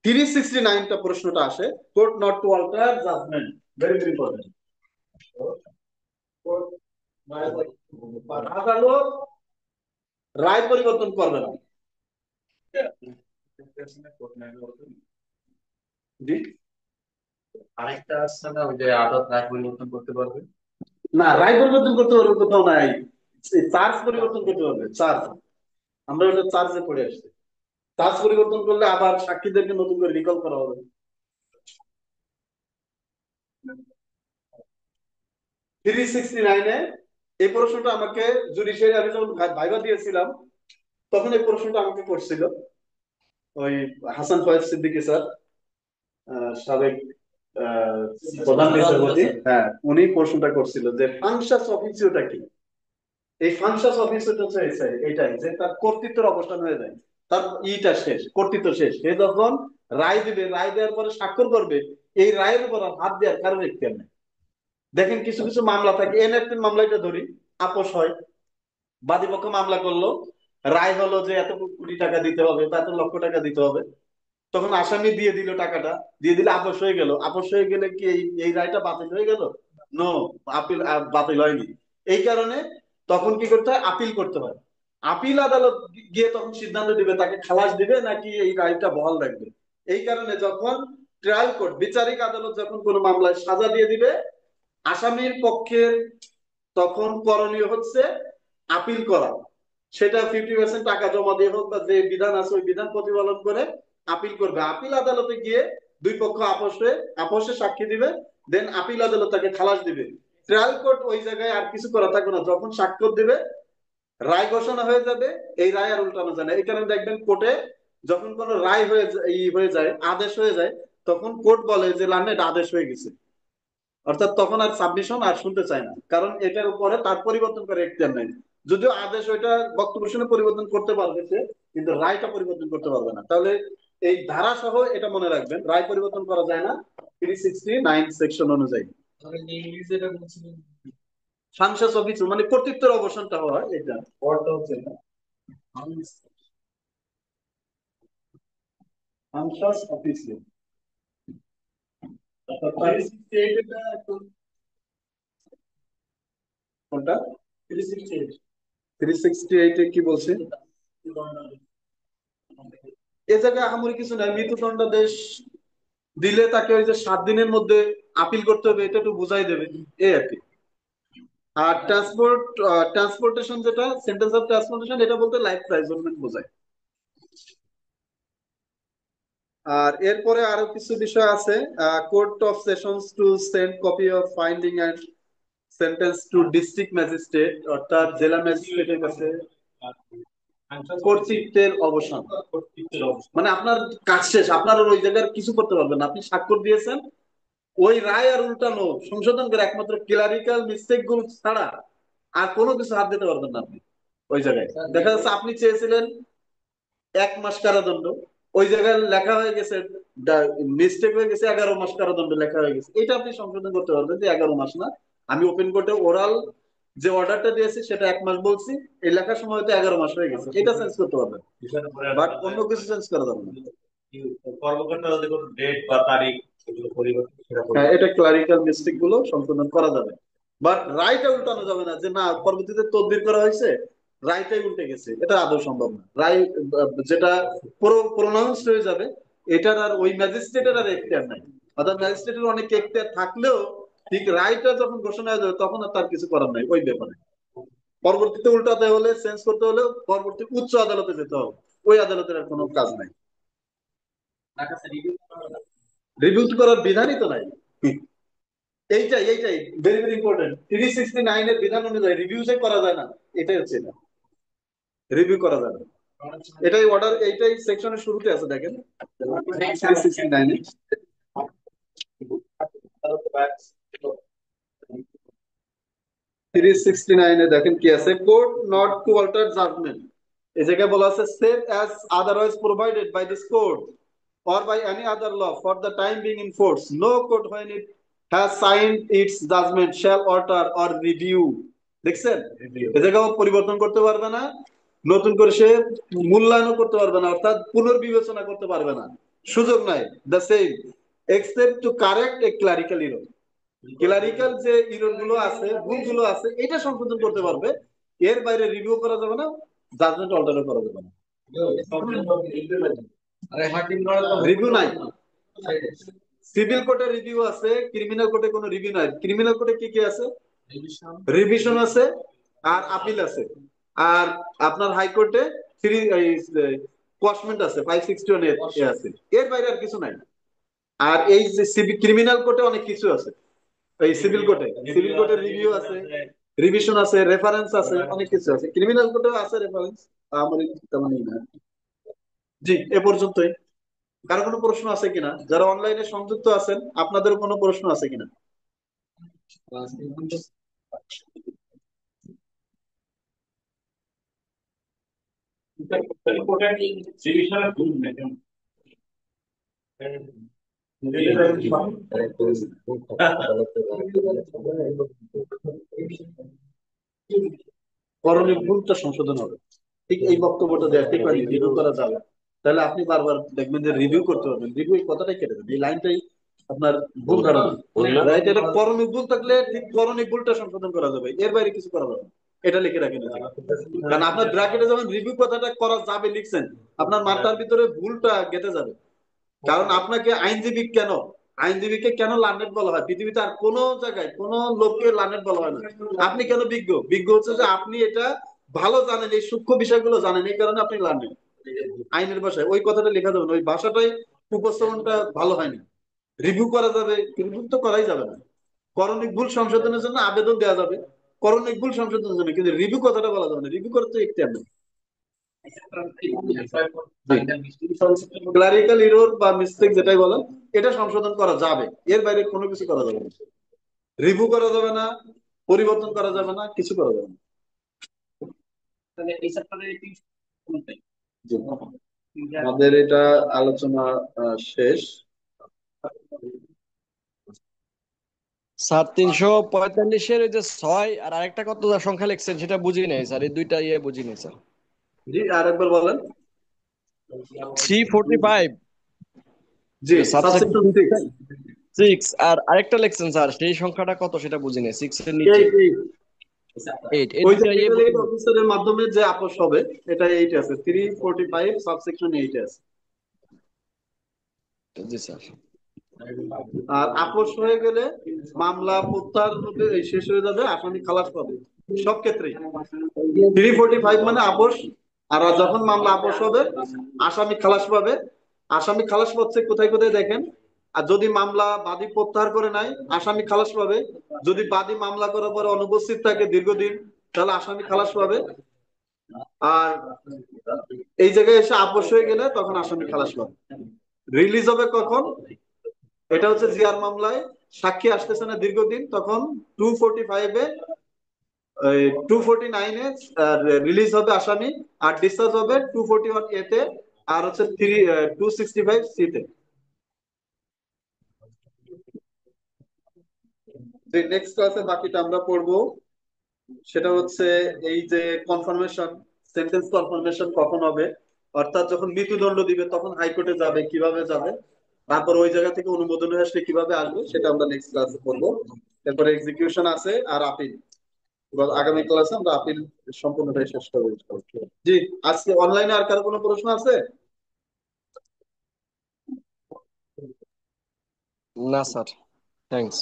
369টা প্রশ্নটা আসে, court not to alter judgment, very very important. আদালত রায় পরিবর্তন করবে না। জি, আরেকটা আসছে না, ওই যে আদালত রায় পরিবর্তন করতে পারবে? না, রায় পরিবর্তন করতে পারবে কোথাও নাই। চার্জ পরিবর্তন করতে পারবে, চার্জ। আমরা ওটা চার্জে পড়ে আসছি। চার্জ পরিবর্তন করলে আবার সাক্ষীদেরকে নতুন করে রিকল করা হবে। 369-এ এই প্রশ্নটা আমাকে জুডিশিয়ারি, আমি যখন ভাইভা দিয়েছিলাম তখন এই প্রশ্নটা আমাকে করছিল ওই হাসান ফয়েজ সিদ্দিকী স্যার, সাবেক আহ, প্রধান বিচারপতি। হ্যাঁ, উনি প্রশ্নটা করছিল যে ফাংশাস অফিসিওটা কি। এই ফাংশাস অফিসিওটা হচ্ছে এটাই যে তার কর্তৃত্বের অবসান হয়ে যায়, তার ইটা শেষ, কর্তৃত্ব শেষ। সে যখন রায় দিবে, রায় দেওয়ার পরে স্বাক্ষর করবে, এই রায়ের উপর আর হাত দেওয়ার কারণ এখতিয়ার নেই। দেখেন কিছু কিছু মামলা থাকে, এনএফটির মামলাটা ধরি, আপোষ হয়, বাদীপক্ষ মামলা করলো, রায় হলো যে এত কোটি টাকা দিতে হবে বা এত লক্ষ টাকা দিতে হবে, তখন আসামি দিয়ে দিল টাকাটা, দিয়ে দিলে আপোষ হয়ে গেল। আপোষ হয়ে গেলে কি এই রায়টা বাতিল হয়ে গেল? নো, আপিল বাতিল হয়নি। এই কারণে তখন কি করতে হয়? আপিল করতে হয়। আপিল আদালত গিয়ে তখন সিদ্ধান্ত দিবে তাকে খালাস দিবে নাকি এই রায়টা বহাল রাখবে। এই কারণে যখন ট্রায়াল কোর্ট, বিচারিক আদালত যখন কোনো মামলায় সাজা দিয়ে দিবে, আসামির পক্ষের তখন করণীয় হচ্ছে আপিল করা। সেটা 50% টাকা জমা দিয়ে হোক বা যে বিধান আছে ওই বিধান প্রতিপালন করে আপিল করবে। আপিল আদালতে গিয়ে দুই পক্ষ আপোষে সাক্ষী দিবে, দেন আপিল আদালত তাকে খালাস দিবে। ট্রায়াল কোর্ট ওই জায়গায় আর কিছু করা থাকবে না, যখন স্বাক্ষর দিবে রায় ঘোষণা হয়ে যাবে, এই রায় আর উল্টানো যায় না। এই কারণে দেখবেন কোর্টে যখন কোনো রায় হয়ে যায়, আদেশ হয়ে যায়, তখন কোর্ট বলে যে লার্নেড আদেশ হয়ে গেছে, অর্থাৎ তখন আর সাবমিশন আর শুনতে চায় না, কারণ এটার উপরে তার পরিবর্তন করে এখতিয়ার নেই। যদিও আদেশ ওইটা বক্তব্য শুনে পরিবর্তন করতে পারবে সে, কিন্তু রায়টা পরিবর্তন করতে পারবে না। তাহলে এই ধারা সহ এটা মনে রাখবেন, রায় পরিবর্তন করা যায় না 369 সেকশন অনুযায়ী। ইংলিশে এটা বলছিলেন, ফাংশনস অফ কিছু মানে কর্তৃত্বের অবসানটা হয়, এটা ওয়ার্ডটা হচ্ছে এটা, ফাংশনস অফিসিয়াল। কোনটা? 368-এ কি বলছে? এ জায়গায় আহামরি কিছু নাই, মৃত্যুদণ্ডাদেশ দিলে তাকে ওই যে 7 দিনের মধ্যে আপিল করতে হবে, এটা একটু বুঝাই দেবে, এই আর কি। আর ট্রান্সপোর্টেশন, যেটা সেন্টেন্স অফ ট্রান্সপোর্টেশন, এটা বলতে লাইফ প্রাইজনমেন্ট বোঝায়। আর এরপরে আরো কিছু বিষয় আছে। Court of sessions to send copy of finding and sentence to district magistrate, অর্থাৎ জেলা ম্যাজিস্ট্রেটের কাছে কর্তৃত্বের অবসান। মানে আপনার কাজ শেষ, আপনার আর ওই জায়গার কিছু করতে পারবেন না। আপনি স্বাক্ষর দিয়েছেন, ওই রায় আর উল্টানো সংশোধন করে একমাত্র ক্লারিক্যাল মিস্টেক গুলো ছাড়া আর কোনো কিছু হাত দিতে পারবেন না আপনি ওই জায়গায়। দেখা যাচ্ছে আপনি চেয়েছিলেন 1 মাস কারাদণ্ড, ওই জায়গায় লেখা হয়ে গেছে, মিস্টেক হয়ে গেছে 11 মাস কারাদণ্ড লেখা হয়ে গেছে। এটা আপনি সংশোধন করতে পারবেন যে 11 মাস না, আমি ওপেন কোর্টে ওরাল যে অর্ডারটা দিয়েছি সেটা 1 মাস বলছি, এই লেখার সময় তো 11 মাস হয়ে গেছে, এটা চেঞ্জ করতে পারবেন, বাট অন্য কিছু চেঞ্জ করা যাবে না। কর্মকর্তা যদি কোনো ডেট বা তারিখ এগুলো পরিবর্তন সেটা করবে। হ্যাঁ, এটা ক্লারিক্যাল মিস্টেক গুলো সংশোধন করা যাবে, বাট রায়টা উল্টানো যাবে না, যে না পরবর্তীতে তদবির করা হয়েছে রায়টাই উল্টে গেছে, এটা আদৌ সম্ভব না। রায় যেটা প্রোনাউন্স হয়ে যাবে, এটার আর ওই ম্যাজিস্ট্রেটের আর এখতিয়ার নাই। অর্থাৎ ম্যাজিস্ট্রেটের অনেক এখতিয়ার থাকলেও ঠিক রায়টা যখন ঘোষণা হয়ে যাবে তখন আর তার কিছু করার নাই ওই ব্যাপারে। পরবর্তীতে উল্টাতে হলে, চেঞ্জ করতে হলে পরবর্তী উচ্চ আদালতে যেতে হবে, ওই আদালতের আর কোনো কাজ নাই। রিভিউ করার বিধানই তো নাই। এইটাই ভেরি ভেরি ইম্পর্টেন্ট। 369 এর বিধান অনুযায়ী রিভিউ যে করা যায় না, এটাই হচ্ছে না, রিভিউ করা যায় না। এটাই অর্ডার, এইটাই সেকশনের শুরুতে আছে, দেখেন 369 এ। 369 এ দেখেন কি আছে, court not to alter judgment, এই জায়গায় বলা আছে save as otherwise provided by this court or by any other law for the time being in force, no court when it has signed its judgment shall alter or review। দেখছেন, এ জায়গায় পরিবর্তন করতে পারবে না, নতুন করে সে মূল্যায়ন করতে পারবে না, অর্থাৎ পুনর্বিবেচনা করতে পারবে না, সুযোগ নাই। the same except to correct a clerical error, clerical যে ইরর গুলো আছে, ভুলগুলো আছে, এটা সংশোধন করতে পারবে, এর বাইরে রিভিউ করা যাবে না, জাজমেন্ট অল্টার করা যাবে না। রিভিউ নাই, সিভিল কোর্টে রিভিউ আছে, ক্রিমিনাল কোর্টে কোনো রিভিউ নাই। ক্রিমিনাল কোর্টে কি কি আছে, রিভিশন আছে আর আপিল আছে, আর আপনার হাইকোর্টে কোয়াশমেন্ট আছে 561 এ আছে, এর বাইরে আর কিছু নাই। আর এই যে ক্রিমিনাল কোর্টে অনেক কিছু আছে, এই সিভিল কোর্টে রিভিউ আছে, রিভিশন আছে, রেফারেন্স আছে, অনেক কিছু আছে। ক্রিমিনাল কোর্টেও আছে রেফারেন্স, আমার তেমন না। জি, এ পর্যন্তই। কারো কোনো প্রশ্ন আছে কিনা? যারা অনলাইনে সংযুক্ত আছেন, আপনাদের কোনো প্রশ্ন আছে কিনা? করণীয় ভুলটা সংশোধন হবে, ঠিক এই বক্তব্যটা দেয়, ঠিক আছে, রিভিউ করা যাবে, তাহলে আপনি বারবার দেখবেন যে রিভিউ করতে পারবেন। রিভিউ এই কথাটাই কেটে দেবেন, এই লাইনটাই আপনার ভুল ধারণা, রাইট? এটা করণীয় ভুল থাকলে ঠিক করণীয় ভুলটা সংশোধন করা যাবে, এর বাইরে কিছু করা যাবে না, এটা লিখে রাখেন। কারণ আপনার ব্র্যাকেটে যখন রিভিউ কথাটা করা যাবে লিখছেন, আপনার মাথার ভিতরে ভুলটা গেঁথে যাবে। কারণ আপনাকে আইনজীবী কেন, আইনজীবীকে কেন লার্নেড বলা হয়? পৃথিবীতে আর কোন জায়গায় কোন লোককে লার্নেড বলা হয় না। আপনি কেন বিজ্ঞ? বিজ্ঞ হচ্ছে যে আপনি এটা ভালো জানেন, এই সূক্ষ্ম বিষয়গুলো জানেন, এই কারণে আপনি লার্নেড। আইনের ভাষায় ওই কথাটা লেখা যাবে না, ওই ভাষাটাই উপস্থাপনটা ভালো হয়নি। রিভিউ করা যাবে, রিভিউ তো করাই যাবে না। করণিক ভুল সংশোধনের জন্য আবেদন দেওয়া যাবে, করণিক ভুল সংশোধনের জন্য, কিন্তু রিভিউ কথাটা বলা যাবে না, রিভিউ করতে একটি নেই। ক্লারিক্যাল এরর বা মিস্টেক যেটাই বলেন, এটা সংশোধন করা যাবে, এর বাইরে কোনো কিছু করা যাবে না। রিভিউ করা যাবে না, পরিবর্তন করা যাবে না, কিছু করা যাবে না। জি, আমাদের এটা আলোচনা শেষ। স্যার 345-এর ওই যে 6 আর আরেকটা কত সংখ্যা লিখছেন সেটা বুঝি নাই স্যার, এই দুইটা বুঝি নাই স্যার। জি, আরেকবার বলেন। 345 জি, সাবসেকশন সাবসেকশন 6। 6 আর আরেকটা লিখছেন স্যার, সেই সংখ্যাটা কত সেটা বুঝি নাই, 6 এর নিচে 8, এই ওই যে দুইটা রিটার্নিং অফিসারের মাধ্যমে যে আপোস হবে, এটা 8 আছে, 345 সাবসেকশন 8 আছে। জি স্যার। আর আপোস হয়ে গেলে মামলা প্রত্যাহার হবে, শেষ হয়ে যাবে, আসামি খালাস পাবে সব ক্ষেত্রেই। 345 মানে আপোস, আর যখন মামলা আপোস হবে আসামি খালাস পাবে। আসামি খালাস পাচ্ছে কোথায় কোথায় দেখেন, আর যদি মামলা বাদী প্রত্যাহার করে নেয় আসামি খালাস পাবে। যদি বাদী মামলা করার পরে অনুপস্থিত থাকে দীর্ঘদিন, তাহলে আসামি খালাস পাবে। আর এই জায়গায় এসে আপোষ হয়ে গেলে তখন আসামি খালাস পাবে। রিলিজ হবে কখন? এটা হচ্ছে জিয়ার মামলায় সাক্ষী আসতেছে না দীর্ঘদিন, তখন 245-এ 249-এ রিলিজ হবে আসামি, আর ডিসচার্জ হবে 241-এ, আর হচ্ছে 265-C-তে। যে নেক্সট ক্লাসে বাকিটা আমরা পড়বো, সেটা হচ্ছে এই যে কনফার্মেশন, সেন্টেন্স কনফার্মেশন কখন হবে, অর্থাৎ যখন মৃত্যুদণ্ড দিবে তখন হাইকোর্টে যাবে, কিভাবে যাবে, তারপর ওই জায়গা থেকে অনুমোদন হয়ে আসলে কিভাবে আসবে, সেটা আমরা নেক্সট ক্লাসে পড়বো। তারপরে এক্সিকিউশন আছে আর আপিল। এবার আগামী ক্লাসে আমরা আপিল সম্পূর্ণটাই শেষ করবো। জি, আজকে অনলাইনে আর কারো কোনো প্রশ্ন আছে? না স্যার, থ্যাঙ্কস।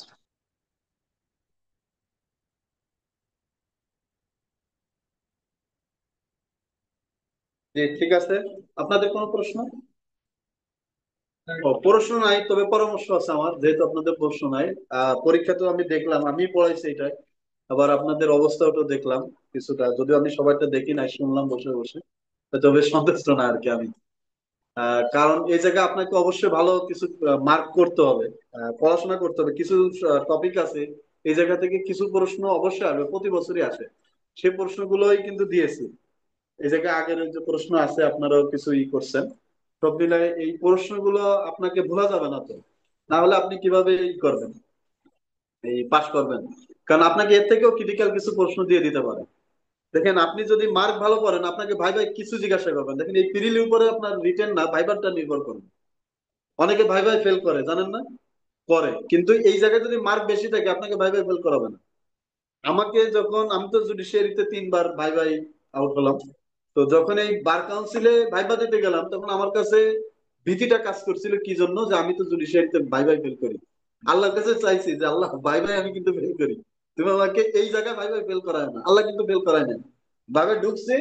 জি, ঠিক আছে। আপনাদের কোনো প্রশ্ন? ও, প্রশ্ন নাই, তবে পরামর্শ আছে আমার, যেহেতু আপনাদের প্রশ্ন নাই। পরীক্ষা তো আমি দেখলাম, আমি পড়াইছি এটাই, আবার আপনাদের অবস্থাটা দেখলাম কিছুটা, যদিও আমি সবাইটা দেখি নাই, শুনলাম বসে বসে, তবে সন্তুষ্ট না আর কি আমি। কারণ এই জায়গায় আপনাকে অবশ্যই ভালো কিছু মার্ক করতে হবে, পড়াশোনা করতে হবে। কিছু টপিক আছে এই জায়গা থেকে কিছু প্রশ্ন অবশ্যই আসবে, প্রতি বছরই আসে, সেই প্রশ্নগুলোই কিন্তু দিয়েছি। এই জায়গায় আগের যে প্রশ্ন আছে আপনারাও কিছু ই করছেন, সব মিলায় এই প্রশ্নগুলো আপনাকে ভোলা যাবে না। তো না হলে আপনি কিভাবে ই করবেন, এই পাশ করবেন? কারণ আপনাকে এর থেকেও ক্রিটিক্যাল কিছু প্রশ্ন দিয়ে দিতে পারে। দেখেন, আপনি যদি মার্ক ভালো করেন আপনাকে ভাইভাই কিছু জিজ্ঞাসা করবেন। দেখেন, এই প্রিলির উপরে আপনার রিটেন না, ভাইবারটা নির্ভর করে। অনেকে ভাইভাই ফেল করে, জানেন না? করে, কিন্তু এই জায়গায় যদি মার্ক বেশি থাকে আপনাকে ভাইভাই ফেল করাবে না। আমাকে যখন, আমি তো জুডিশিয়ারিতে 3 বার ভাইভাই আউট হলাম, তো যখন এই বার কাউন্সিলে ভাইবা দিতে গেলাম তখন আমার কাছে ভীতিটা কাজ করছিল, কি জন্য? যে আমি তো জুডিশিয়ারিতে ভাইভাই ফেল করি। আল্লাহর কাছে চাইছি যে আল্লাহ, ভাইভাই আমি কিন্তু ফেল করি, তুমি আমাকে এই জায়গায় ভাইভাই ফেল করায় না। আল্লাহ কিন্তু ফেল করায় না। ভাবে ঢুকছে,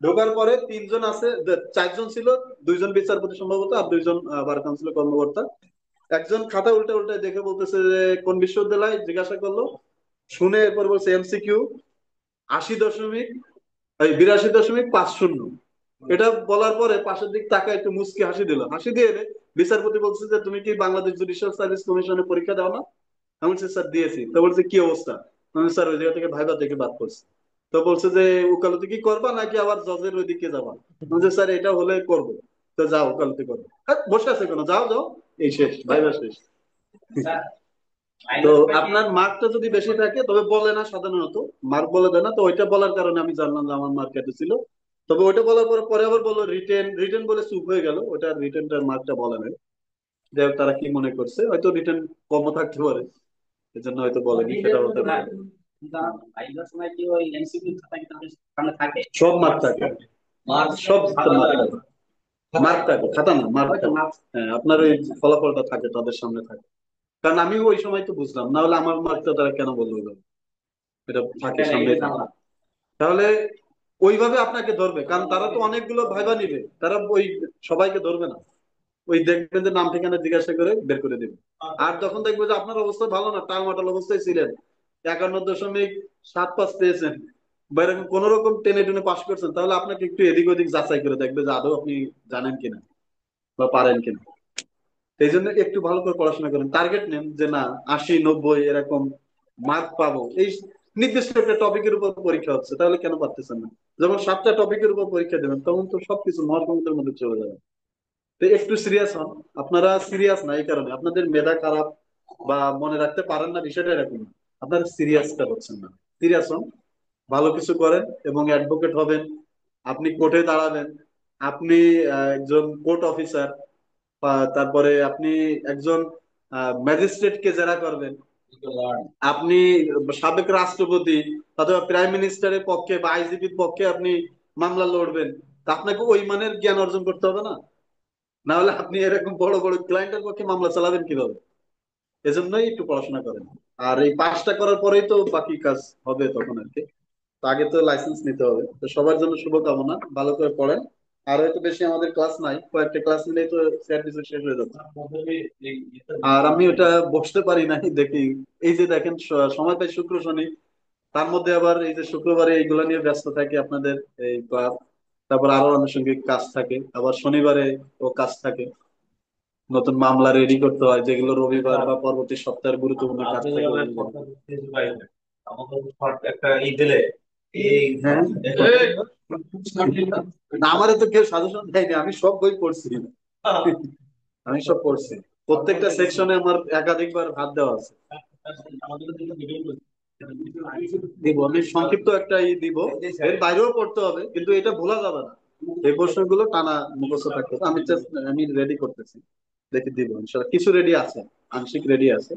ঢোকার পরে 3 জন আছে, 4 জন ছিল, 2 জন বিচারপতি সম্ভবত আর 2 জন বার কাউন্সিলের কর্মকর্তা। একজন খাতা উল্টে উল্টে দেখে বলতেছে যে কোন বিশ্ববিদ্যালয়, জিজ্ঞাসা করলো, শুনে এরপর বলছে MCQ 80 দশমিক, 82.50। এটা বলার পরে পাশের দিক তাকা একটু মুচকি হাসি দিল, হাসি দিয়ে বিচারপতি বলছে যে তুমি কি বাংলাদেশ জুডিশিয়াল সার্ভিস কমিশনে পরীক্ষা দাও না? আমি বলছি স্যার দিয়েছি। তো বলছে কি অবস্থা? আমি বলছি, স্যার ওই জায়গা থেকে ভাইবা থেকে বাদ করছে। তো বলছে যে উকালতি কি করবা নাকি আবার জজের ওইদিকে যাবা? আমি বলছি স্যার এটা হলে করবো। তো যাও উকালতি করবো। বসে আছে কেন, যাও যাও, এই শেষ, ভাইবা শেষ। তো আপনার মার্কটা যদি বেশি থাকে, তবে বলে না সাধারণত, মার্ক বলে দেয় না, তো ওইটা বলার কারণে আমি জানলাম যে আমার মার্ক এত ছিল। তবে ওইটা বলার পরে পরে আবার বললো রিটেন, রিটেন বলে চুপ হয়ে গেল, ওটা রিটেনটার মার্কটা বলে নাই। যাই হোক, তারা কি মনে করছে, হয়তো রিটেন কম থাকতে পারে, এজন্য হয়তো বলেনি, সেটা হতে পারে। সব মার্ক থাকে, সব মার্ক থাকে, মার্ক থাকে, খাতা না, মার্ক থাকে। হ্যাঁ, আপনার ওই ফলাফলটা থাকে, তাদের সামনে থাকে। কারণ আমি ওই সময় তো বুঝলাম না, হলে আমার মার্কটা তারা কেন বললো এভাবে? এটা থাকে, সামনে থাকে। তাহলে ওইভাবে আপনাকে ধরবে, কারণ তারা তো অনেকগুলো ভাইবা নিবে, তারা ওই সবাইকে ধরবে না। ওই দেখবেন যে নাম ঠিকানা জিজ্ঞাসা করে বের করে দেবে। আর যখন দেখবে যে আপনার অবস্থা ভালো না, টালমাটাল অবস্থায় ছিলেন, 51.75 পেয়েছেন, বা এরকম কোন রকম টেনে টেনে পাশ করছেন, তাহলে আপনাকে একটু এদিক ওদিক যাচাই করে দেখবে যে আদৌ আপনি জানেন কিনা বা পারেন কিনা। এই জন্য একটু ভালো করে পড়াশোনা করেন, টার্গেট নেন যে না 80-90 এরকম মার্ক পাবো। এই নির্দিষ্ট একটা টপিকের উপর পরীক্ষা হচ্ছে, তাহলে কেন পারতেছেন না? যখন 7টা টপিকের উপর পরীক্ষা দেবেন তখন তো সবকিছু মহাসমুদ্রের মধ্যে চলে যাবে। তো একটু সিরিয়াস হন। আপনারা সিরিয়াস না এই কারণে আপনাদের মেধা খারাপ বা মনে রাখতে পারেন না, বিষয়টা এরকম না, আপনারা সিরিয়াসটা হচ্ছেন না। সিরিয়াস হন, ভালো কিছু করেন এবং অ্যাডভোকেট হবেন, আপনি কোর্টে দাঁড়াবেন, আপনি একজন কোর্ট অফিসার, তারপরে আপনি একজন ম্যাজিস্ট্রেট কে জেরা করবেন, আপনি সাবেক রাষ্ট্রপতি অথবা প্রাইম মিনিস্টারের পক্ষে বা আইজিপির পক্ষে আপনি মামলা লড়বেন। তা আপনাকে ওই মানের জ্ঞান অর্জন করতে হবে না? না হলে আপনি এরকম বড় বড় ক্লায়েন্টের পক্ষে মামলা চালাবেন কিভাবে? এজন্যই একটু পড়াশোনা করেন। আর এই পাসটা করার পরেই তো বাকি কাজ হবে তখন আর কি। তো আগে তো লাইসেন্স নিতে হবে। তো সবার জন্য শুভকামনা, ভালো করে পড়েন। আর হয়তো বেশি আমাদের ক্লাস নাই, কয়েকটা ক্লাস নিলেই তো সার্ভিস শেষ হয়ে যাচ্ছে। আর আমি ওটা বসতে পারি নাই দেখি, এই যে দেখেন সময় পাই শুক্র শনি, তার মধ্যে আবার এই যে শুক্রবারে এইগুলা নিয়ে ব্যস্ত থাকি আপনাদের এই ক্লাস, তারপর আরো আনুষঙ্গিক কাজ থাকে, আবার শনিবারে ও কাজ থাকে, নতুন মামলা রেডি করতে হয় যেগুলো রবিবার বা পরবর্তী সপ্তাহের গুরুত্বপূর্ণ কাজ আপনি থাকে আমার ওগুলো। কথা বুঝতে পারেন আমাকে শর্ট একটা দিলে এই হ্যাঁ, না আমারে তো কেউ সাজেশন দেয়নি, আমি সব বই পড়ছি, আমি সব পড়ছি, প্রত্যেকটা সেকশনে আমার একাধিকবার হাত দেওয়া আছে। দিব, আমি সংক্ষিপ্ত একটা দিব, এর বাইরেও পড়তে হবে কিন্তু এটা ভোলা যাবে না, এই প্রশ্নগুলো টানা মুখস্থ থাকতে হবে। আমি রেডি করতেছি, দেখি দিব ইনশাল্লাহ, কিছু রেডি আছে, আংশিক রেডি আছে।